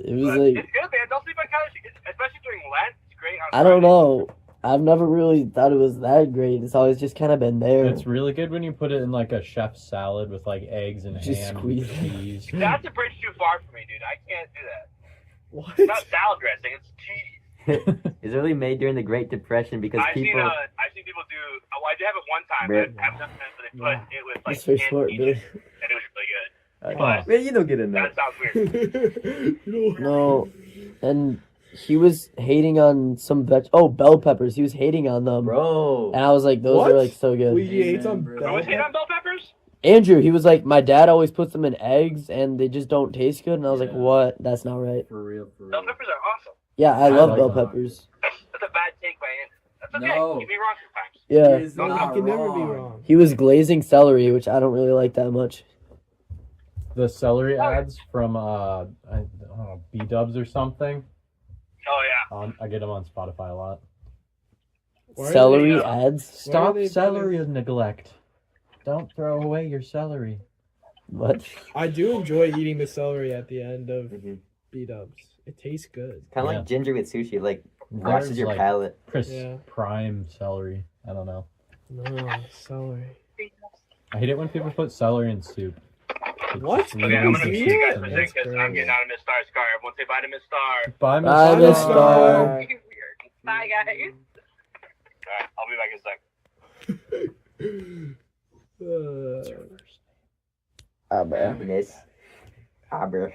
S5: it was
S8: But
S5: like,
S8: it's good, man. Don't sleep on cottage cheese, especially during Lent. It's great. On
S5: I don't
S8: Fridays.
S5: know. I've never really thought it was that great. It's always just kind of been there.
S7: It's really good when you put it in like a chef's salad with like eggs and
S5: Just
S7: ham
S5: squeeze
S7: and cheese.
S8: That's a bridge too far for me, dude. I can't do that.
S3: What?
S8: It's not salad dressing. It's cheese.
S4: It's really made during the Great Depression because
S8: I've seen
S4: people.
S8: people do. Oh, I did have it one time.
S4: Rip.
S8: I haven't done it, but they put it with like
S5: That's very
S8: canned
S5: smart,
S8: peaches,
S5: Billy.
S8: and it was really good.
S4: Man, you don't get enough.
S8: That sounds weird.
S5: No, and he was hating on some bell peppers. He was hating on them.
S4: Bro.
S5: And I was like, those are like so good.
S3: We ate some
S8: Who
S3: bell
S8: was hitting on bell peppers?
S5: Andrew, he was like, my dad always puts them in eggs and they just don't taste good. And I was like,
S6: Yeah.
S5: what? That's not right.
S6: For real.
S8: Bell peppers are awesome.
S5: Yeah, I
S6: I
S5: love
S6: like
S5: bell
S6: them.
S5: peppers.
S8: That's a bad take by Andrew. That's okay.
S6: No.
S8: You be wrong sometimes.
S5: Yeah.
S6: It's
S3: No,
S6: not
S3: you can never be
S6: wrong.
S3: wrong.
S5: He was glazing celery, which I don't really like that much.
S7: The celery ads from I don't know, B-dubs or something.
S8: Oh yeah.
S7: I get them on Spotify a lot.
S3: Why are
S5: Celery
S8: they,
S5: ads?
S7: Stop
S3: they
S7: celery neglect. Don't throw away your celery.
S5: What?
S3: I do enjoy eating the celery at the end of
S4: Mhm.
S3: B-dubs. It tastes good.
S4: Kind of
S7: Yeah.
S4: like ginger with sushi. Like,
S7: There's
S4: washes your
S7: like
S4: palate.
S3: Yeah.
S7: prime celery. I don't know.
S3: No, celery.
S7: I hate it when people put celery in soup. It
S3: What?
S7: just
S8: Okay, I'm
S7: ruins
S8: gonna
S7: the
S8: mute
S7: soup
S8: you guys
S7: for
S8: for a
S7: me.
S8: second because I'm getting out of Miss Star's car. Everyone say bye to Miss Star.
S7: Bye, Miss
S5: Bye, Miss
S7: Star.
S5: Star.
S9: Weird. Bye, guys.
S8: Alright, I'll be back in a second.
S4: Miss. Aber.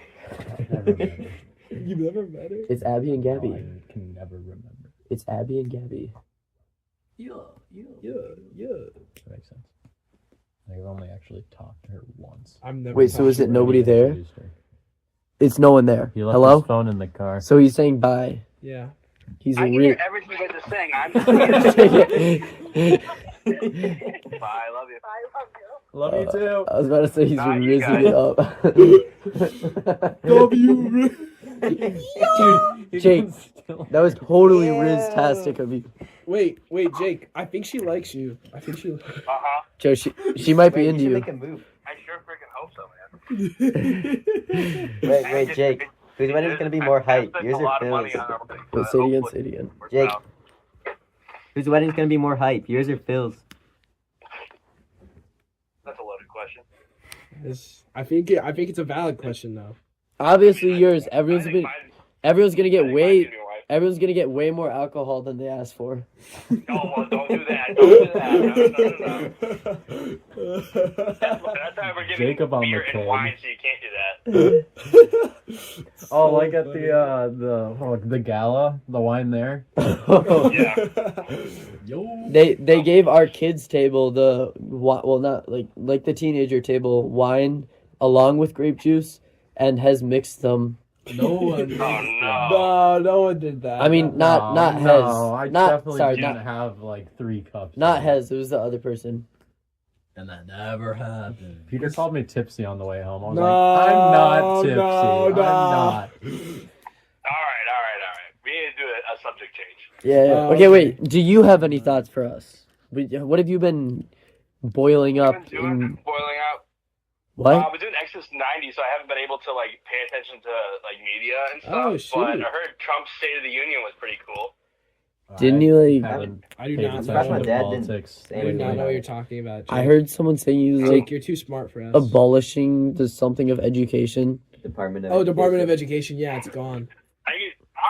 S7: Never remember.
S3: You've never met her?
S5: It's Abby and
S7: No,
S5: Gabby.
S7: I can never remember.
S5: It's Abby and Gabby.
S3: Yeah.
S7: That makes sense. I've only actually talked to her once.
S3: I'm never.
S5: Wait, so is it
S3: talking
S5: nobody
S3: about
S5: there?
S7: Introduced her.
S5: It's no one there.
S7: He left
S5: Hello?
S7: his phone in the car.
S5: So he's saying bye.
S3: Yeah.
S5: He's
S8: I
S5: a
S8: can
S5: real.
S8: hear everything you guys are saying. I'm just here. Bye, I love you.
S9: I love you.
S7: Love you too.
S5: I was about to say he's
S8: Nah, you
S5: rizzing it up. Dude, Jake, that was totally Riz-tastic of you.
S3: Wait, Jake. I think she likes you. I think she.
S8: Uh-huh.
S5: Joe, she might be
S4: Wait,
S5: into
S4: you
S5: you.
S4: should make a move.
S8: I sure freaking hope so, man.
S4: Wait, Jake. Whose wedding's gonna be more hype? Yours or Phil's?
S5: Wait, say it again.
S4: Jake. Whose wedding's gonna be more hype? Yours or Phil's?
S8: That's a loaded question.
S3: I think it's a valid question though.
S5: Obviously yours. Everyone's
S8: I think
S5: gonna
S8: mine-
S5: get
S8: I think
S5: way.
S8: mine's gonna be right.
S5: Everyone's gonna get way more alcohol than they asked for.
S8: No, well, don't do that. Don't do that. No. That's why we're giving
S7: Jacob on
S8: beer
S7: the
S8: and
S7: keg.
S8: wine, so you can't do that.
S7: Oh, like at the gala, the wine there.
S8: Yeah.
S5: They gave our kids table not like the teenager table wine along with grape juice and has mixed them.
S3: No one.
S8: Oh, no.
S3: No one did that.
S5: I mean, not Hez.
S7: No, I
S5: Not
S7: definitely
S5: sorry,
S7: didn't
S5: not
S7: have like 3 cups.
S5: not Hez. It was the other person.
S6: And that never happened.
S7: Peter called me tipsy on the way home. I was
S3: No,
S7: like, I'm not tipsy.
S3: no.
S7: I'm not.
S8: All right. We need to do a subject change.
S5: Yeah.
S3: Oh,
S5: Okay,
S3: okay.
S5: wait. Do you have any thoughts for us? What have you been boiling
S8: I've
S5: up
S8: been doing
S5: in
S8: boiling out.
S5: what?
S8: I was doing Exodus 90, so I haven't been able to like pay attention to like media and stuff.
S3: Oh, shoot.
S8: But I heard Trump's State of the Union was pretty cool.
S5: Didn't you, like-
S7: haven't
S3: I do
S7: paid
S3: not
S7: attention
S3: know.
S4: My
S7: to
S4: dad
S7: politics.
S3: I do not know what you're talking about. Jake.
S5: I heard someone saying you was
S3: Jake,
S5: like
S3: you're too smart for us.
S5: abolishing something of education.
S4: Department of
S3: Department of Education. Yeah, it's gone.
S8: I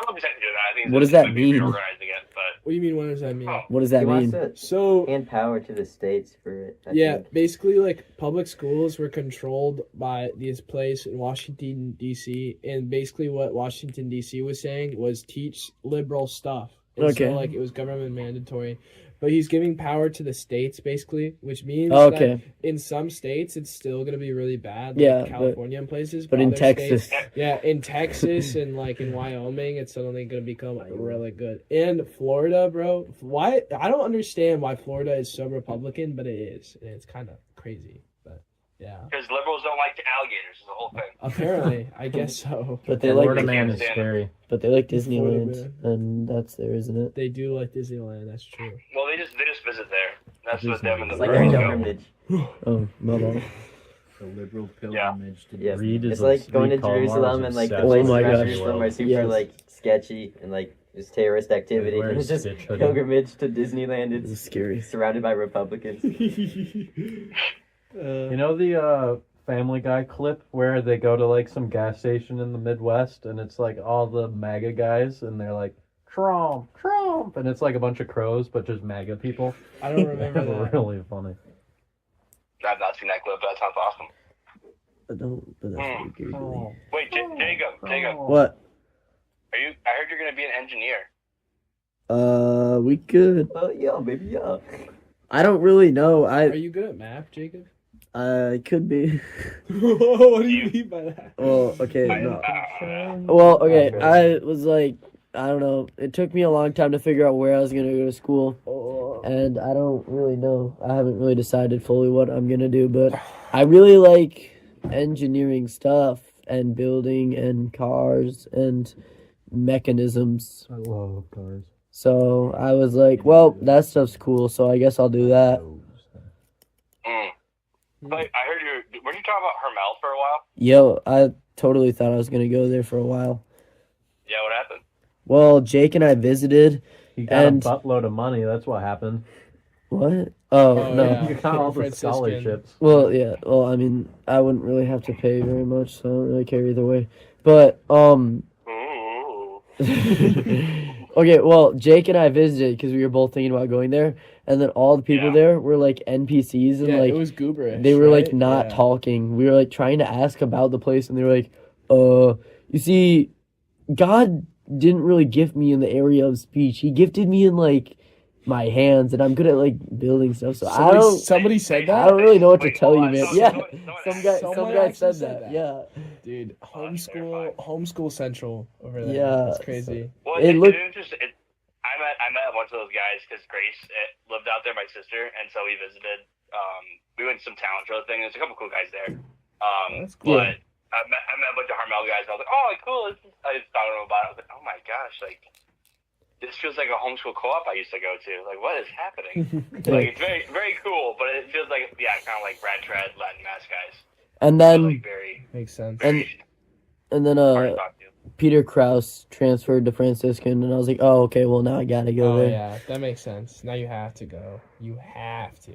S8: don't know if he's to do that. I think
S5: What
S8: it's
S5: does that
S8: gonna be
S5: mean?
S8: reorganizing it, but
S3: What do you mean? What does that mean?
S8: Oh.
S5: What does
S4: He
S5: that
S4: wants
S5: mean?
S4: to
S3: So
S4: hand power to the states for it. I
S3: yeah,
S4: think.
S3: basically like public schools were controlled by this place in Washington D.C. and basically what Washington D.C. was saying was teach liberal stuff. And
S5: Okay.
S3: So like it was government mandatory. But he's giving power to the states basically, which means
S5: Okay.
S3: that in some states it's still gonna be really bad. Like
S5: Yeah,
S3: California and places.
S5: But in
S3: other
S5: Texas,
S3: states- yeah, in Texas and like in Wyoming, it's suddenly gonna become really good. And Florida, bro, why? I don't understand why Florida is so Republican, but it is, and it's kind of crazy. But yeah,
S8: because liberals don't like alligators is the whole thing.
S3: apparently, I guess so.
S5: but they
S7: Florida
S5: like
S7: man is
S8: Can't stand
S7: scary.
S5: Disneyland,
S3: Florida
S5: and that's there, isn't it?
S3: They do like Disneyland. That's true.
S8: Well, they just visit there. That's what them and the
S4: It's like a
S8: liberals go.
S4: pilgrimage.
S5: Oh, my bad.
S6: The liberal pilgrimage to
S4: Yeah.
S7: Reed is
S4: It's like going to
S7: Reed Colmar's
S4: Jerusalem and like the
S7: obsessed
S4: places
S5: Oh my
S4: around
S5: gosh.
S4: Jerusalem are super
S5: Yes.
S4: like sketchy and like just terrorist activity.
S7: Wears
S4: It's just
S7: Stitch hoodie.
S4: pilgrimage to Disneyland.
S5: This is
S4: It's
S5: scary.
S4: surrounded by Republicans.
S7: You know the Family Guy clip where they go to like some gas station in the Midwest and it's like all the MAGA guys and they're like Trump, Trump, and it's like a bunch of crows but just MAGA people.
S3: I don't remember
S7: It's
S3: that.
S7: really funny.
S8: I've not seen that clip, but that sounds awesome.
S5: But that's pretty googly.
S8: Wait, Jacob.
S5: What?
S8: I heard you're gonna be an engineer.
S5: We could.
S4: Yeah, maybe, yeah.
S5: I don't really know.
S3: Are you good at math, Jacob?
S5: I could be.
S3: What do you mean by that?
S5: Well, okay. No. Well, okay. I was like, I don't know. It took me a long time to figure out where I was gonna go to school, and I don't really know. I haven't really decided fully what I'm gonna do, but I really like engineering stuff and building and cars and mechanisms.
S7: I love cars.
S5: So I was like, well, that stuff's cool, so I guess I'll do that.
S8: Like, I heard weren't you talking about Hermel for a while?
S5: Yo, I totally thought I was gonna go there for a while.
S8: Yeah, what happened?
S5: Well, Jake and I visited.
S7: He got
S5: And-
S7: a buttload of money. That's what happened.
S5: What? Oh, no.
S3: yeah.
S7: You got all the
S3: Franciscan.
S7: scholarships.
S5: Well, yeah. Well, I mean, I wouldn't really have to pay very much, so I don't really care either way. But,
S8: Ooh.
S5: okay, well, Jake and I visited because we were both thinking about going there, and then all the people
S8: Yeah.
S5: there were like NPCs and
S3: Yeah,
S5: like
S3: it was gooberish.
S5: they were like
S3: right?
S5: not
S3: Yeah.
S5: talking. We were like trying to ask about the place, and they were like, you see, God didn't really gift me in the area of speech. He gifted me in like my hands, and I'm good at like building stuff. So
S3: Somebody said that?
S5: I don't really know what to
S8: Wait,
S5: tell you,
S8: hold on.
S5: man.
S8: No,
S5: Yeah,
S8: no,
S5: some guy
S3: Someone
S5: said
S3: actually
S5: that.
S3: said that.
S5: Yeah,
S3: Dude,
S8: terrifying.
S3: homeschool central over there.
S5: Yeah,
S3: It's crazy.
S8: Well,
S5: It looked-
S8: I met a bunch of those guys because Grace lived out there, my sister, and so we visited. We went to some talent show thing. There's a couple cool guys there.
S3: That's cool.
S8: But I met a bunch of Harmel guys. And I was like, oh, cool. I was talking to them about it. I was like, oh my gosh, like this feels like a homeschool co-op I used to go to. Like, what is happening? Like, it's very, very cool, but it feels like, yeah, kind of like Brad Tread, Latin Mass guys.
S5: and
S8: They're,
S5: then
S8: like, very,
S3: Makes sense.
S8: very
S5: and then
S8: hard to talk to.
S5: Peter Krause transferred to Franciscan, and I was like, oh, okay, well now I gotta go
S3: Oh
S5: there.
S3: yeah, that makes sense. Now you have to go. You have to.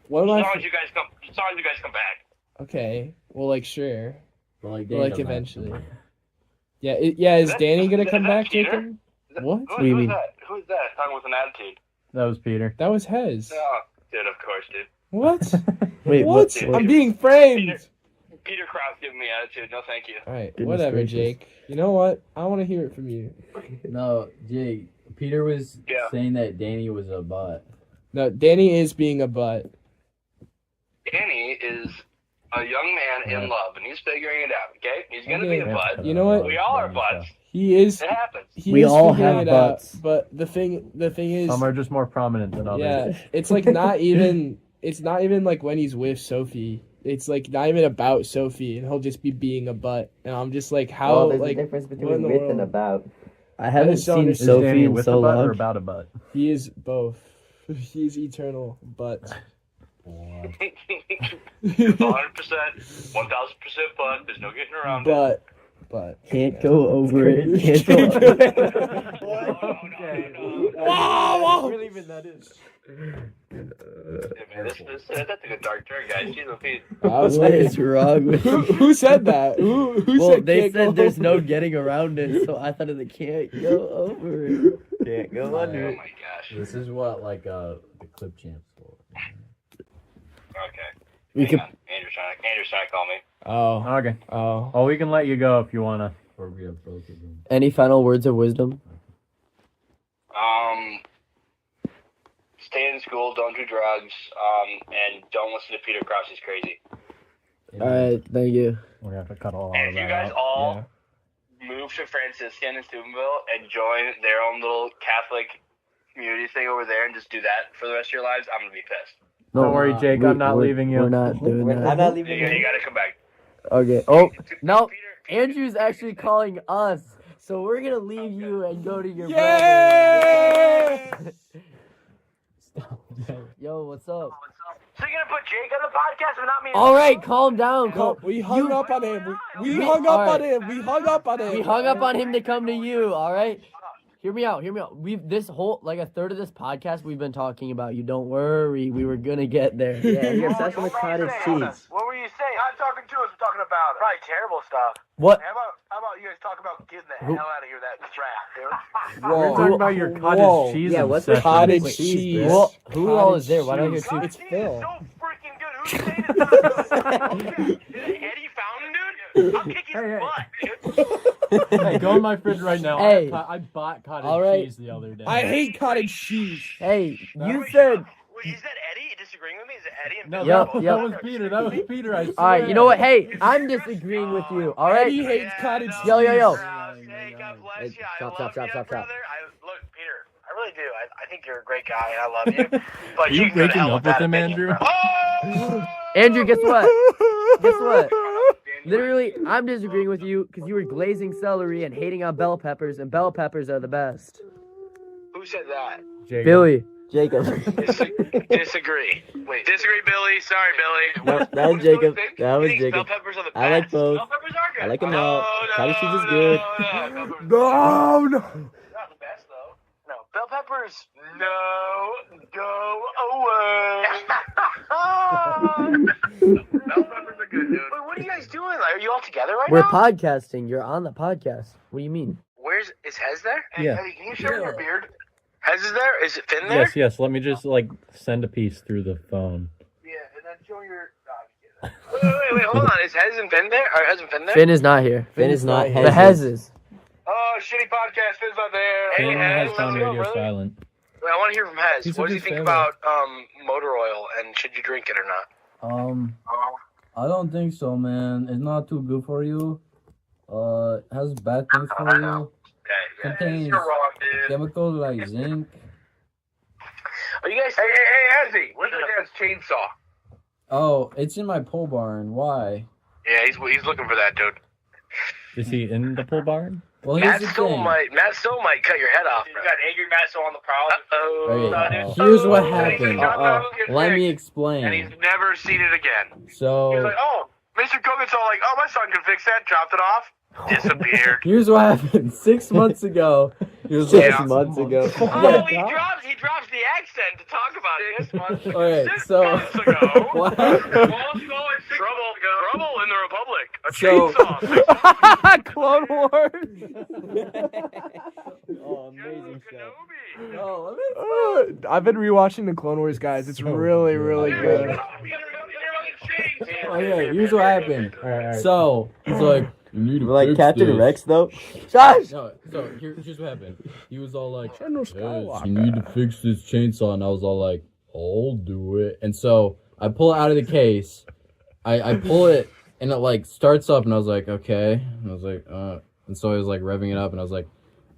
S3: What am
S8: As
S3: I?
S8: long as you guys come back.
S3: Okay. Well, like sure.
S6: But like,
S3: Well,
S6: Dane
S3: like
S6: doesn't have
S3: eventually.
S6: to.
S3: Yeah. Is
S8: That-
S3: Danny gonna
S8: is
S3: come
S8: that
S3: back,
S8: Peter?
S3: Jacob? What?
S5: do you mean?
S8: Who's that? Talking with an attitude.
S7: That was Peter.
S3: That was Hez.
S8: Oh, dude, of course, dude.
S3: What?
S5: Wait,
S3: What?
S8: what-
S3: I'm being framed.
S8: Peter Krause giving me attitude. No, thank you.
S3: All right.
S5: Goodness
S3: Whatever,
S5: gracious.
S3: Jake. You know what? I want to hear it from you.
S6: No, Jake. Peter was
S8: Yeah.
S6: saying that Danny was a butt.
S3: No, Danny is being a butt.
S8: Danny is a young man in love, and he's figuring it out. Okay, he's gonna be a
S3: Okay.
S8: butt.
S3: You know what?
S8: We all are butts.
S3: He is.
S8: It happens.
S3: He
S5: We
S3: is
S5: all
S3: figuring
S5: have
S3: it out,
S5: butts.
S3: but the thing is,
S7: Some are just more prominent than others.
S3: yeah, it's like not even. It's not even like when he's with Sophie. It's like not even about Sophie, and he'll just be being a butt. And I'm just like, how?
S4: Well, there's
S3: like
S4: a difference
S3: what in
S4: between
S3: the
S4: with
S3: world?
S4: and about.
S5: I haven't
S3: just don't
S5: seen
S3: understand.
S7: Is
S5: Sophie
S7: Danny
S5: in
S7: with
S5: so
S7: a butt or
S5: long.
S7: about a butt?
S3: He is both. He's eternal, but
S8: 100%, 1000% butt. There's no getting around it.
S3: but
S5: Can't go over it. Can't go over it.
S8: No.
S7: Really, even that is.
S8: Yeah, man, that's a good dark turn, guys. Jeez, Louise.
S3: I was
S5: What
S3: like,
S5: is wrong with
S3: who said that? Who
S5: Well,
S3: said
S5: they
S3: can't go
S5: said there's no
S3: over?
S5: getting around it, so I thought they can't go over it.
S4: Can't go
S8: Oh
S4: under
S8: my
S4: it.
S8: gosh.
S6: This is what like the clip champs for.
S8: Okay.
S5: We
S8: Hang
S5: could.
S8: on. Andrew's trying to call me.
S3: Oh,
S7: Okay.
S3: oh.
S7: Oh, we can let you go if you wanna.
S6: Or we have both of them.
S5: Any final words of wisdom?
S8: Stay in school, don't do drugs, and don't listen to Peter Krause. He's crazy.
S5: All right, thank you.
S7: We're gonna have to cut all
S8: And
S7: of
S8: if you
S7: that
S8: guys
S7: out.
S8: all move to Franciscan in Steubenville and join their own little Catholic community thing over there and just do that for the rest of your lives, I'm gonna be pissed.
S7: Don't worry, Jake. I'm not leaving you.
S5: We're not doing
S4: I'm
S5: that.
S4: not leaving
S8: You
S4: you.
S8: gotta come back.
S5: Okay. Oh, no.
S8: Peter,
S5: Andrew's actually calling us, so we're gonna leave you and go to your
S3: Yay!
S5: brother. Yo, what's up?
S8: So you're gonna put Jake on the podcast and not me?
S5: All right, calm down.
S3: No,
S5: Calm.
S3: we hung up on him. We
S5: We-
S3: hung up
S5: alright.
S3: on him. We hung up on him.
S5: We hung up on him to come to you. All right. Hear me out. Hear me out. We've this whole like a third of this podcast we've been talking about you. Don't worry, we were gonna get there.
S4: Yeah, you're obsessed with cottage cheese.
S8: What were you saying? I'm talking to us. We're talking about probably terrible stuff.
S5: What?
S8: How about you guys talk about getting the hell out of here that trap, dude?
S3: Whoa.
S7: We're talking about your cottage
S3: Whoa.
S7: cheese.
S4: Yeah, what's the
S7: obsession.
S3: Cottage
S4: Wait,
S3: cheese.
S5: Well, who all
S3: Cottage
S5: is there? Why don't I
S3: cheese.
S5: hear two?
S3: It's Phil.
S8: So freaking good. Who's saying it's not good? Is it Eddie Fountain, dude? I'll kick his butt, dude.
S7: Hey, go in my fridge right now.
S5: Hey.
S7: I bought cottage
S5: All right.
S7: cheese the other day.
S3: I hate cottage cheese.
S5: Hey, you
S8: Wait,
S5: said.
S8: Wait, is that Eddie disagreeing with me? Is it Eddie and
S7: No,
S8: Billy?
S5: Yep,
S8: Both
S5: yep.
S7: that was
S8: of them?
S7: Peter. That was Peter. I swear.
S5: All right, you know what? Hey, I'm disagreeing with you. All right.
S3: Eddie hates cottage cheese.
S5: Yo, yo, yo.
S8: Hey, God bless you. I
S4: Stop,
S8: love
S4: stop,
S8: you,
S4: stop, stop.
S8: brother. Look, Peter, I really do. I think you're a great guy, and I love you. But
S6: Are you
S8: can go to
S6: breaking
S8: hell
S6: up
S8: with that
S6: with him,
S8: opinion,
S6: Andrew?
S8: bro. Oh!
S5: Andrew, guess what? Guess what? Literally, I'm disagreeing with you because you were glazing celery and hating on bell peppers, and bell peppers are the best.
S8: Who said that?
S7: Jacob.
S5: Billy.
S4: Jacob.
S8: Disagree. Wait, disagree, Billy. Sorry, Billy.
S4: No, that was
S8: What does Billy
S4: Jacob.
S8: think?
S4: That was
S8: He thinks
S4: Jacob.
S8: Bell peppers are the best.
S4: I like both.
S8: Bell peppers are good.
S4: I like 'em
S8: no,
S4: all.
S8: No,
S4: Cottage cheese is
S8: no,
S4: good.
S8: No, Bell peppers-
S3: No, no.
S8: Not the best though. No, bell peppers. No, go away. Bell peppers are good, dude. Wait, what are you guys doing? Are you all together right
S5: We're
S8: now?
S5: podcasting. You're on the podcast. What do you mean?
S8: Is Hez there?
S7: Yeah.
S8: Eddie, can you show me your beard? Hez is there? Is it Finn there?
S7: Yes. Let me just send a piece through the phone.
S8: Yeah, and then show your. Wait, hold on. Is Hez and Finn there? Are Hez and Finn there?
S5: Finn is not here.
S4: Finn is not
S5: But Hez is.
S8: Oh, shitty podcast. Finn's not there. Hey,
S7: Finn
S8: Hez,
S7: has
S8: let's
S7: found
S8: go,
S7: radio
S8: brother.
S7: silent.
S8: Wait, I want to hear from Hez.
S3: He's a
S8: What does he
S3: big
S8: think
S3: fan
S8: about motor oil and should you drink it or not?
S6: I don't think so, man. It's not too good for you. It has bad things for you.
S8: Okay,
S6: Contains
S8: you're wrong, dude.
S6: chemicals like zinc.
S8: Are you guys? Hey, Hezzy, where's my dad's chainsaw?
S6: Oh, it's in my pole barn. Why?
S8: Yeah, he's looking for that, dude.
S7: Is he in the pole barn?
S6: Well, here's
S8: Matt
S6: the
S8: Stoll
S6: thing.
S8: might cut your head off. You got angry Matt Stoll on the prowl.
S6: Okay,
S8: Uh-oh.
S6: here's what
S8: And he
S6: happened.
S8: said, "John, get
S6: Let me
S8: fixed."
S6: explain.
S8: And he's never seen it again. He was
S6: So
S8: like, oh, Mr. Cook's all like, oh, my son can fix that. Dropped it off. Disappeared.
S6: here's what happened. 6 months ago, he was
S4: 6
S6: like,
S4: months ago.
S8: Oh, he drops the accent to talk about it. 6 months ago.
S6: Okay,
S8: 6
S6: so-
S8: months ago.
S6: What?
S8: Trouble in the Republic. A
S6: So-
S8: chainsaw.
S3: Clone Wars.
S6: Oh, amazing stuff.
S8: Kenobi.
S6: Oh,
S3: I've been rewatching the Clone Wars, guys. It's
S7: So
S3: really,
S7: good.
S3: really good.
S6: Oh yeah, here's what happened.
S7: All right.
S6: So he's like, you need to
S4: We're like
S6: fix
S4: Captain
S6: this.
S4: Rex though.
S5: Josh!
S6: No, so here's what happened. He was all like,
S3: General
S6: "Yes,
S3: Skywalker."
S6: you need to fix this chainsaw, and I was all like, I'll do it. And so I pull it out of the case. I pull it, and it like starts up, and I was like, okay. And I was like, and so I was like revving it up, and I was like,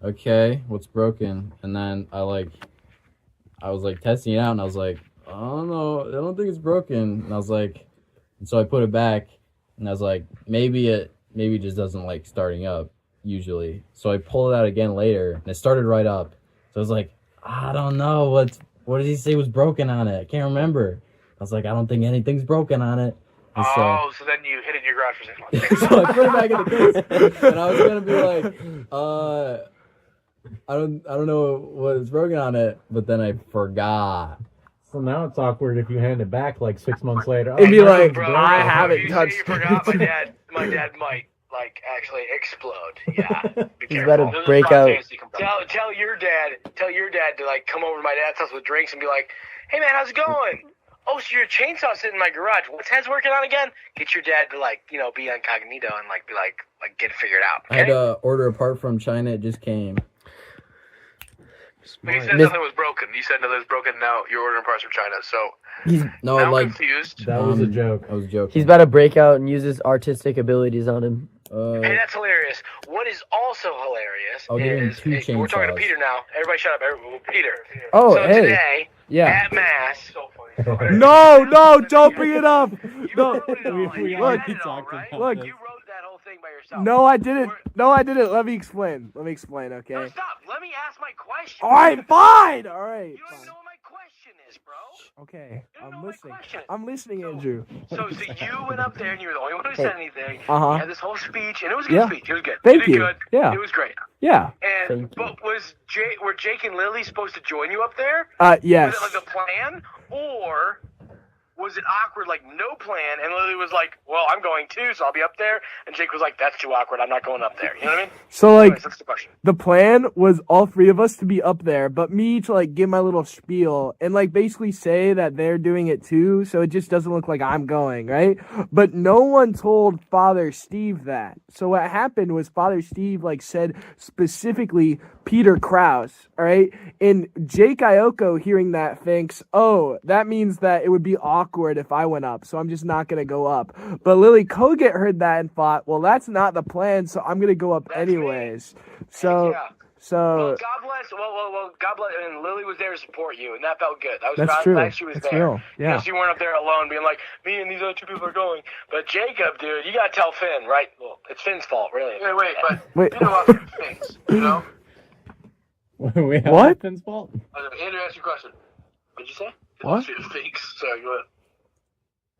S6: okay, what's broken? And then I was like testing it out, and I was like, I don't know, I don't think it's broken. And I was like, and so I put it back, and I was like, maybe it just doesn't like starting up usually. So I pulled it out again later, and it started right up. So I was like, I don't know what did he say was broken on it? I can't remember. I was like, I don't think anything's broken on it. And
S8: So then you hid it in your garage for 6 months.
S6: so I put it back in the case, and I was gonna be like, I don't know what's broken on it, but then I forgot.
S7: So now it's awkward if you hand it back like 6 months later.
S3: It'd be
S7: Oh,
S3: like,
S7: bro,
S3: I
S7: bro.
S3: haven't
S8: If you
S3: touched
S8: say you forgot, my dad might actually explode. Yeah. Be
S5: He's
S8: careful.
S5: about to break out.
S8: Tell your dad to like come over to my dad's house with drinks and be like, hey man, how's it going? Oh, so your chainsaw's sitting in my garage. What's Ted's working on again? Get your dad to like, be incognito and like be like get it figured out.
S6: I had
S8: Okay?
S6: to order a part from China. It just came.
S8: But you said
S5: Miss-
S8: nothing was broken. You said nothing was broken. Now you're ordering parts from China. So
S6: No,
S8: now I'm
S6: like
S8: confused.
S7: That was a joke.
S6: I was joking.
S5: He's about to break out and use his artistic abilities on him.
S8: Hey, that's hilarious. What is also hilarious
S6: I'll give him
S8: is
S6: 2
S8: we're talking to
S6: chainsaws.
S8: Peter now. Everybody shut up. Peter.
S3: Oh,
S8: so
S3: hey.
S8: today
S3: Yeah.
S8: at Mass.
S3: No, don't bring it up. No.
S8: You wrote it all.
S3: Look,
S8: You
S3: look,
S8: read it all, right?
S3: look.
S8: You wrote that whole thing by yourself.
S3: No, I didn't. No, I didn't. Let me explain. Okay.
S8: No, stop. Let me ask my question.
S3: All right, fine. All right.
S8: You don't even know what my question is, bro.
S3: Okay,
S8: You don't know
S3: I'm
S8: my
S3: listening.
S8: question.
S3: I'm listening, Andrew.
S8: So you went up there and you were the only one who said anything.
S3: Uh-huh.
S8: You had this whole speech, and it was a good
S3: Yeah.
S8: speech. It was good.
S3: Thank
S8: you.
S3: you.
S8: Did good.
S3: Yeah.
S8: It was great.
S3: Yeah.
S8: And
S5: Thank you.
S8: but were Jake and Lily supposed to join you up there?
S3: Yes.
S8: Was it like a plan, or
S10: was it awkward, like no plan, and Lily was like, well, I'm going too, so I'll be up there, and Jake was like, that's too awkward, I'm not going up there. You know what I mean?
S3: So, like,
S10: Anyways, that's the question.
S3: the plan was all three of us to be up there, but me to, like, give my little spiel and, like, basically say that they're doing it too, so it just doesn't look like I'm going, right? But no one told Father Steve that. So what happened was Father Steve, like, said specifically Peter Krause, all right? And Jake Ioko hearing that thinks, oh, that means that it would be awkward if I went up, so I'm just not going to go up. But Lily Koget heard that and thought, well, that's not the plan, so I'm going to go up
S10: That's
S3: anyways.
S10: Me.
S3: So,
S10: Yeah.
S3: so
S10: Well, God bless. Well, God bless. And Lily was there to support you, and that felt good. That was
S3: that's true.
S10: glad she was
S3: That's
S10: there.
S3: real. Yeah.
S10: Because you weren't up there alone, being like, me and these other two people are going. But Jacob, dude, you gotta tell Finn, right? Well, it's Finn's fault, really. Wait,
S3: Wait.
S10: you know what things, you know?
S7: We have
S3: What?
S7: Finn's fault.
S10: Andrew asked you a question. What'd you say?
S3: What?
S10: The Sphinx. Sorry, go ahead.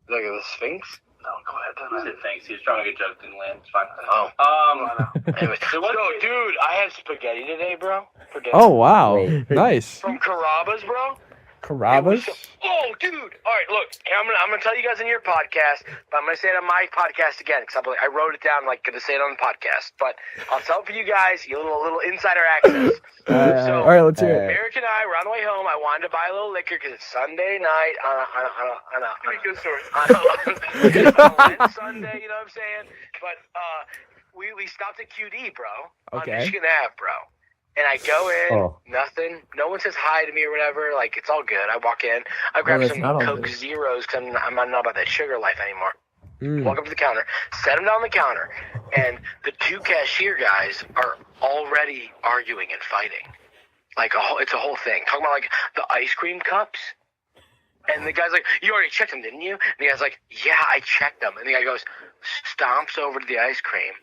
S10: Like the Sphinx? No, go ahead.
S2: He said thanks. He was trying to get jokes in land. It's fine.
S10: Oh. Anyways,
S2: So what-
S10: yo, dude, I had spaghetti today, bro. For dinner.
S3: Oh, wow.
S4: Wait.
S3: Nice.
S10: From Carrabba's, bro.
S3: Carrabba's?
S10: Oh, dude! All right, look, I'm gonna tell you guys in your podcast, but I'm gonna say it on my podcast again because I wrote it down, like gonna say it on the podcast. But I'll tell it for you guys, you little insider access. So,
S3: all right, let's hear it.
S10: Eric and I were on the way home. I wanted to buy a little liquor because it's Sunday night on a good story. On a Sunday, you know what I'm saying? But we stopped at QD, bro.
S3: Okay.
S10: On Michigan Ave, bro. And I go in, nothing. No one says hi to me or whatever. Like, it's all good. I walk in. I grab
S5: that's
S10: some
S5: not all
S10: Coke
S5: good.
S10: Zeros because I'm not about that sugar life anymore.
S3: Mm.
S10: Walk up to the counter, set them down on the counter, and the two cashier guys are already arguing and fighting. Like, it's a whole thing. Talking about, like, the ice cream cups. And the guy's like, you already checked them, didn't you? And the guy's like, yeah, I checked them. And the guy goes, stomps over to the ice cream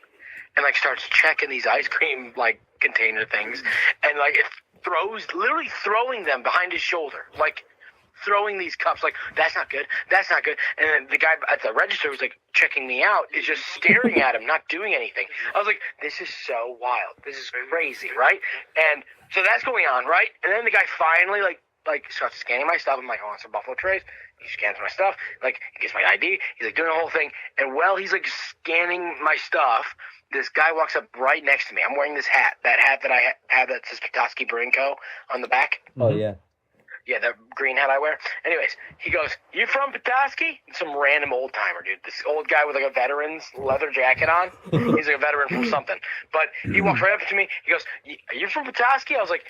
S10: and, like, starts checking these ice cream, like, container things. And, like, it literally throwing them behind his shoulder. Like, throwing these cups, like, that's not good, that's not good. And then the guy at the register was, like, checking me out, is just staring at him, not doing anything. I was like, this is so wild. This is crazy, right? And so that's going on, right? And then the guy finally, like starts scanning my stuff. I'm like, I want some Buffalo Trace. He scans my stuff. Like, he gets my ID. He's, like, doing the whole thing. And while he's, like, scanning my stuff, this guy walks up right next to me. I'm wearing this hat. That hat that I have that says Petoskey Brinko on the back.
S4: Oh, yeah.
S10: Yeah, the green hat I wear. Anyways, he goes, you from Petoskey? Some random old timer, dude. This old guy with, like, a veteran's leather jacket on. He's, like, a veteran from something. But he walks right up to me. He goes, are you from Petoskey? I was like,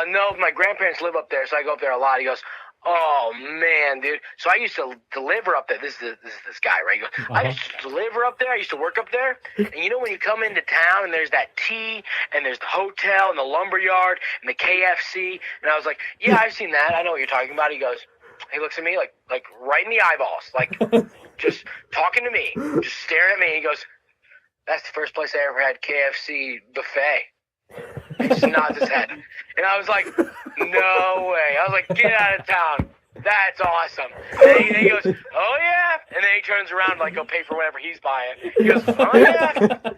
S10: no, my grandparents live up there, so I go up there a lot. He goes, oh, man, dude. So I used to deliver up there. This is this guy, right? He goes, I used to deliver up there. I used to work up there. And you know when you come into town and there's that T and there's the hotel and the lumberyard and the KFC? And I was like, yeah, I've seen that. I know what you're talking about. He goes, he looks at me like right in the eyeballs, like just talking to me, just staring at me. He goes, that's the first place I ever had KFC buffet. He just nods his head. And I was like, no way. I was like, get out of town. That's awesome. And then he goes, oh, yeah. And then he turns around, like, go pay for whatever he's buying. He goes, oh, yeah,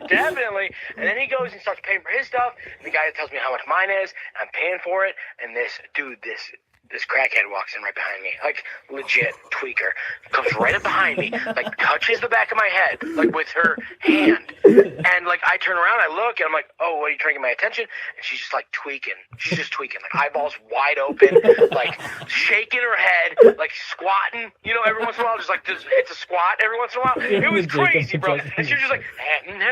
S10: definitely. And then he goes and starts paying for his stuff. And the guy tells me how much mine is. And I'm paying for it. And this crackhead walks in right behind me. Like, legit tweaker. Comes right up behind me. Like, touches the back of my head. Like, with her hand. And, like, I turn around, I look, and I'm like, oh, what are you trying to get my attention? And she's just, like, tweaking. She's just tweaking. Like, eyeballs wide open. Like, shaking her head. Like, squatting. You know, every once in a while, just, like, hits a squat every once in a while. It was crazy, bro. And she was just like, and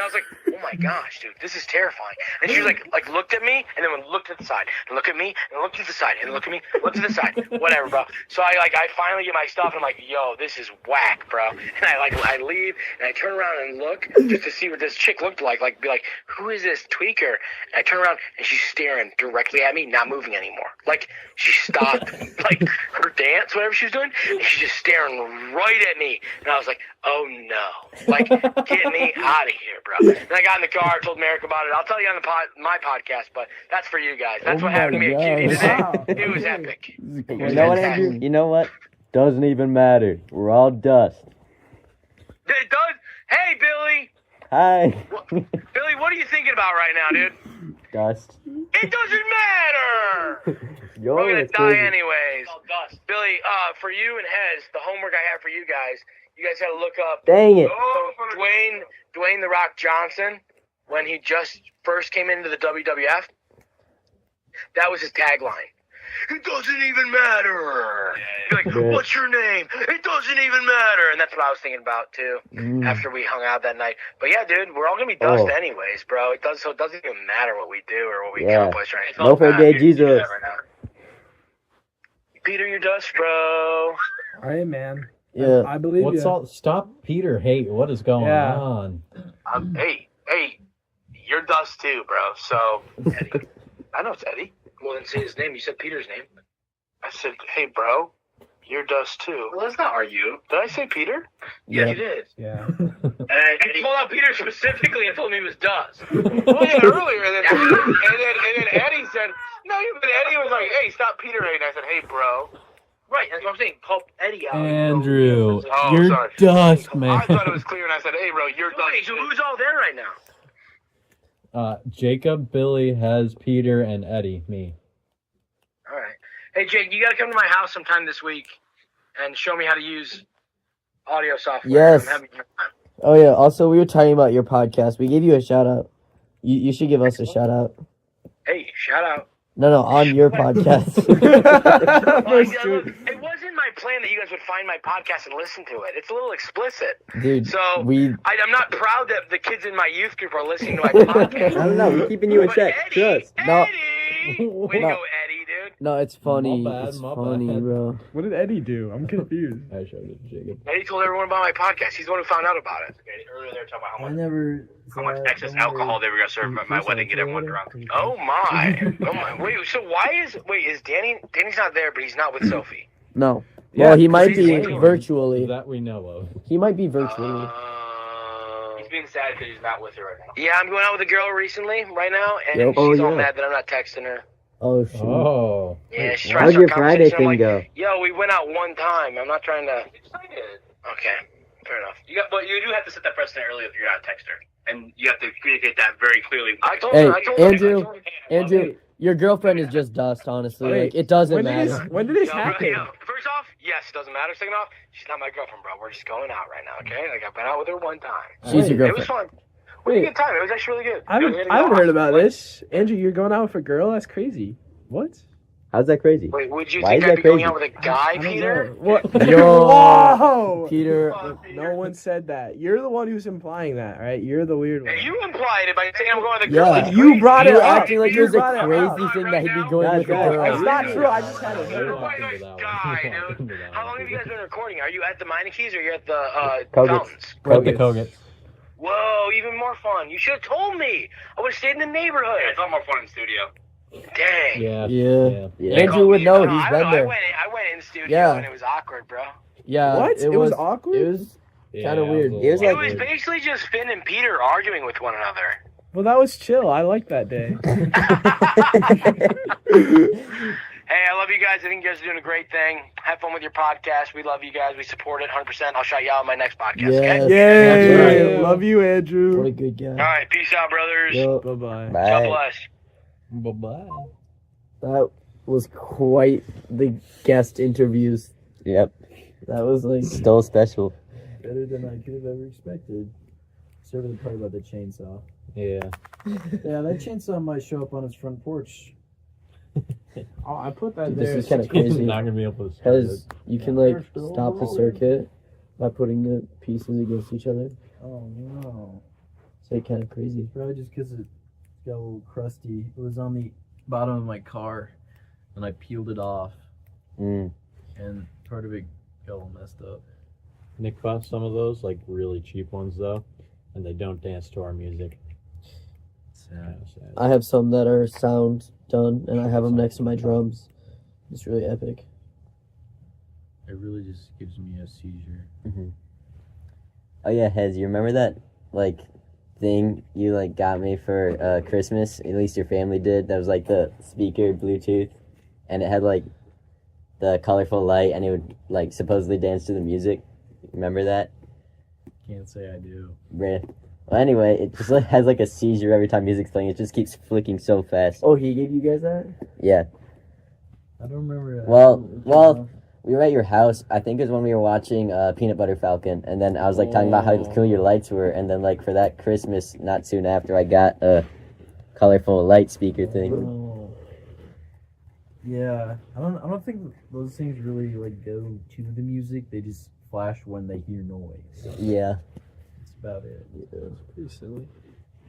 S10: I was like, oh my gosh, dude, this is terrifying. And she was like looked at me, and then looked to the side, and looked at me, and looked to the side, and looked at me, looked to the side, whatever, bro. So I finally get my stuff, and I'm like, yo, this is whack, bro. And I leave, and I turn around and look just to see what this chick looked like be like, who is this tweaker? And I turn around, and she's staring directly at me, not moving anymore. Like, she stopped, like, her dance, whatever she was doing, and she's just staring right at me. And I was like, oh no, like, get me out of here, bro. And I got in the car, told Merrick about it. I'll tell you on my podcast, but that's for you guys. That's what happened to me at QD today.
S3: Wow.
S10: It was epic.
S4: You know what, Andrew? You know what? Doesn't even matter. We're all dust.
S10: It does. Hey, Billy.
S4: Hi.
S10: Billy, what are you thinking about right now, dude?
S4: Dust.
S10: It doesn't matter.
S4: Yo,
S10: We're gonna
S4: that's
S10: die
S4: crazy.
S10: anyways. Billy, for you and Hez, the homework I have for you guys gotta look up
S4: Dang it.
S10: Dwayne The Rock Johnson when he just first came into the WWF. That was his tagline. It doesn't even matter. Like, what's your name? It doesn't even matter. And that's what I was thinking about too after we hung out that night. But yeah, dude, we're all gonna be dust anyways, bro. It doesn't even matter what we do or what we accomplish right now.
S4: Don't forget Jesus.
S10: Peter, you're dust, bro.
S3: All right, man.
S5: Yeah.
S3: I believe
S7: What's
S3: you.
S7: all? Stop, Peter. Hate. What is going
S3: Yeah.
S7: on?
S8: Hey, you're dust too, bro. So,
S10: Eddie.
S8: I know it's Eddie.
S10: Well, then say his name. You said Peter's name.
S8: I said, hey, bro, you're dust too.
S10: Well, that's not argue.
S8: Did I say Peter?
S10: Yeah, you did.
S3: Yeah.
S10: And he called out Peter specifically and told me he was dust.
S8: Well, yeah, earlier, and then Eddie said, no, but Eddie was like, hey, stop Peter. And I said, hey, bro.
S10: Right, that's what I'm saying. Call Eddie out.
S7: Andrew,
S8: Oh,
S7: you're
S8: sorry.
S7: dust, man.
S8: I thought it was clear, and I said, hey, bro, you're dust.
S10: Wait, so who's all there right now?
S7: Jacob, Billy, Hez, Peter, and Eddie. Me.
S10: All right. Hey, Jake, you got to come to my house sometime this week and show me how to use audio software.
S5: Yes.
S10: I'm having a hard time.
S5: Oh yeah. Also, we were talking about your podcast. We gave you a shout out. You should give us a shout out.
S10: Hey, shout out.
S5: No, on your podcast.
S10: Well, yeah, look, it wasn't my plan that you guys would find my podcast and listen to it. It's a little explicit.
S5: Dude,
S10: So
S5: we
S10: I'm not proud that the kids in my youth group are listening to my podcast.
S4: I don't know. We're keeping you in
S10: But
S4: check.
S10: Eddie,
S4: Trust.
S5: No.
S10: Eddie! Way to
S5: No.
S10: go, Eddie, dude.
S5: No, it's funny.
S7: My bad,
S5: It's
S7: my
S5: funny,
S7: bad.
S5: bro.
S3: What did Eddie do? I'm confused.
S7: I showed it to Jacob.
S10: Eddie told everyone about my podcast. He's the one who found out about it.
S8: Earlier they were talking about
S11: I never.
S8: how much excess alcohol they were going to serve at my wedding, get everyone drunk.
S10: Oh my! Oh my! Wait, so is Danny? Danny's not there, but he's not with Sophie.
S5: No.
S3: Yeah,
S5: Well, he might be
S10: he's-
S5: virtually.
S7: That we know of.
S5: He might be virtually.
S8: He's being sad because he's not with her right now.
S10: Yeah, I'm going out with a girl recently, right now, and
S5: Yep.
S10: she's
S4: Oh,
S10: all
S4: yeah.
S10: mad that I'm not texting her.
S5: Oh shoot.
S7: Oh.
S10: Yeah, she's trying to
S4: How'd your
S10: start
S4: Friday
S10: conversation. I'm
S4: thing
S10: like,
S4: go?
S10: Yo, we went out one time. I'm not trying to.
S8: Excited.
S10: Okay, fair enough.
S8: But you do have to set that precedent early if you're not a texter. And you have to communicate that very clearly.
S10: I told
S5: Hey,
S10: her. I told her.
S5: Andrew.
S10: I told her.
S5: Andrew, your girlfriend is just dust. Honestly,
S3: Wait,
S5: like it doesn't
S3: when did
S5: matter.
S3: when did this
S10: Yo, bro,
S3: happen?
S10: yo, first off, yes, it doesn't matter. Second off, she's not my girlfriend, bro. We're just going out right now, okay? Like I've been out with her one time.
S5: She's your
S10: It was
S5: girlfriend.
S10: fun. We had a good time. It was actually really good.
S3: I haven't heard about this. Andrew, you're going out with a girl? That's crazy. What?
S4: How's that crazy?
S10: Wait, would you
S4: Why
S10: think
S4: is
S10: I'd
S4: that
S10: be going
S4: crazy?
S10: out with a guy,
S3: I don't
S10: Peter?
S3: know. What?
S5: Yo.
S3: Whoa!
S5: Peter,
S3: No one said that. You're the one who's implying that, right? You're the weird one.
S10: Hey, you implied it by saying I'm going with a girl.
S5: Yeah.
S10: It's
S3: You
S10: crazy.
S3: brought
S5: you're
S3: it up.
S5: acting like it
S3: You
S5: was a
S3: brought it up.
S5: crazy thing that he'd be going
S4: That's
S5: with a
S4: right.
S5: girl.
S3: It's not true. I just had to hear
S10: You're
S3: it.
S10: quite a nice guy, dude. How long have you guys been recording? Are you at the Meinekes or you're at the
S4: Kogels.
S10: fountains?
S7: We're at the Kogets.
S10: Whoa, even more fun. You should have told me. I would have stayed in the neighborhood.
S8: Yeah, it's a lot more fun in studio.
S10: Dang.
S7: Yeah.
S5: Yeah.
S4: Yeah.
S5: Andrew would know.
S10: No,
S5: He's
S10: I
S5: been
S10: don't know.
S5: there.
S10: I went in studio
S5: Yeah.
S10: and it was awkward, bro.
S5: Yeah.
S3: What? It was awkward?
S5: It was kind of
S7: Yeah,
S5: weird.
S4: It was
S10: It
S4: like-
S10: was basically just Finn and Peter arguing with one another.
S3: Well, that was chill. I liked that day.
S10: Hey, I love you guys. I think you guys are doing a great thing. Have fun with your podcast. We love you guys. We support it 100%. I'll shout you out on my next podcast,
S5: Yes.
S10: okay?
S3: Yay!
S5: That's right.
S3: Love you,
S5: What a
S3: Andrew.
S5: good guy.
S10: All right, peace out, brothers.
S5: Yo,
S3: Bye-bye.
S10: God
S4: Bye.
S10: bless.
S7: Bye-bye.
S5: that was quite the guest interviews.
S4: Yep.
S5: That was like
S4: Still special.
S11: Better than I could have ever expected. Except for the part about the chainsaw.
S7: Yeah.
S11: Yeah, that chainsaw might show up on his front porch.
S3: Oh, I put that
S5: Dude,
S3: there.
S5: this is kind of
S7: He's
S5: crazy.
S7: not gonna be able to start it.
S5: Because you can like stop the circuit by putting the pieces against each other.
S11: Oh no.
S5: It's like kind of crazy.
S11: Probably just because it got a little crusty. It was on the bottom of my car, and I peeled it off,
S4: Mm.
S11: and part of it got all messed up.
S7: Nick bought some of those, like really cheap ones though, and they don't dance to our music.
S11: Sad.
S7: Kinda sad.
S5: I have some that are sound done, and I have them next to my drums. It's really epic.
S11: It really just gives me a seizure.
S4: Oh yeah, Hez, you remember that like thing you like got me for Christmas? At least your family did. That was like the speaker Bluetooth, and it had like the colorful light, and it would like supposedly dance to the music. Remember that?
S11: Can't say I do.
S4: Bruh. Well, anyway, it just like has like a seizure every time music's playing. It just keeps flicking so fast.
S5: Oh, he gave you guys that?
S4: Yeah.
S11: I don't remember.
S4: Well, we were at your house. I think it was when we were watching Peanut Butter Falcon, and then I was like talking about how cool your lights were, and then like for that Christmas, not soon after, I got a colorful light speaker thing.
S11: Oh. Yeah, I don't think those things really like go to the music. They just flash when they hear noise.
S4: Yeah.
S11: That's about it.
S3: It's pretty silly.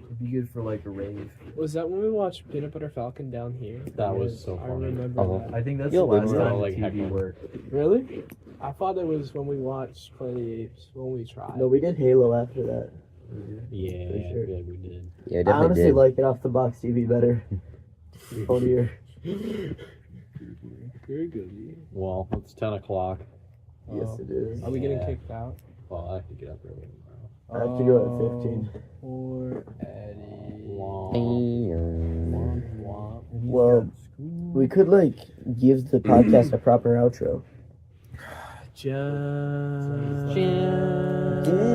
S11: It'd be good for like a rave.
S3: Was that when we watched Peanut Butter Falcon down here?
S7: That was so
S3: I
S7: funny.
S3: remember that.
S11: I think that's
S4: You'll
S11: the last
S4: live
S11: time
S7: there.
S11: like
S7: Like,
S11: TV
S7: heck,
S11: worked.
S3: Really? I thought it was when we watched Planet of the Apes, when we tried.
S5: No, we did Halo after that.
S7: Yeah,
S5: For sure.
S7: I feel like we did.
S4: Yeah,
S5: I
S4: definitely
S5: honestly
S4: did.
S5: like it off the box TV better. Funnier.
S3: Very good.
S7: Well, it's 10 o'clock.
S5: Yes, it is.
S3: Are we getting
S7: Yeah.
S3: kicked out?
S7: Well, I have to get up early tomorrow.
S5: I have to go at 15.
S3: Poor Eddie.
S5: Well, we could like give the podcast a proper outro.
S3: Just.
S4: Yeah.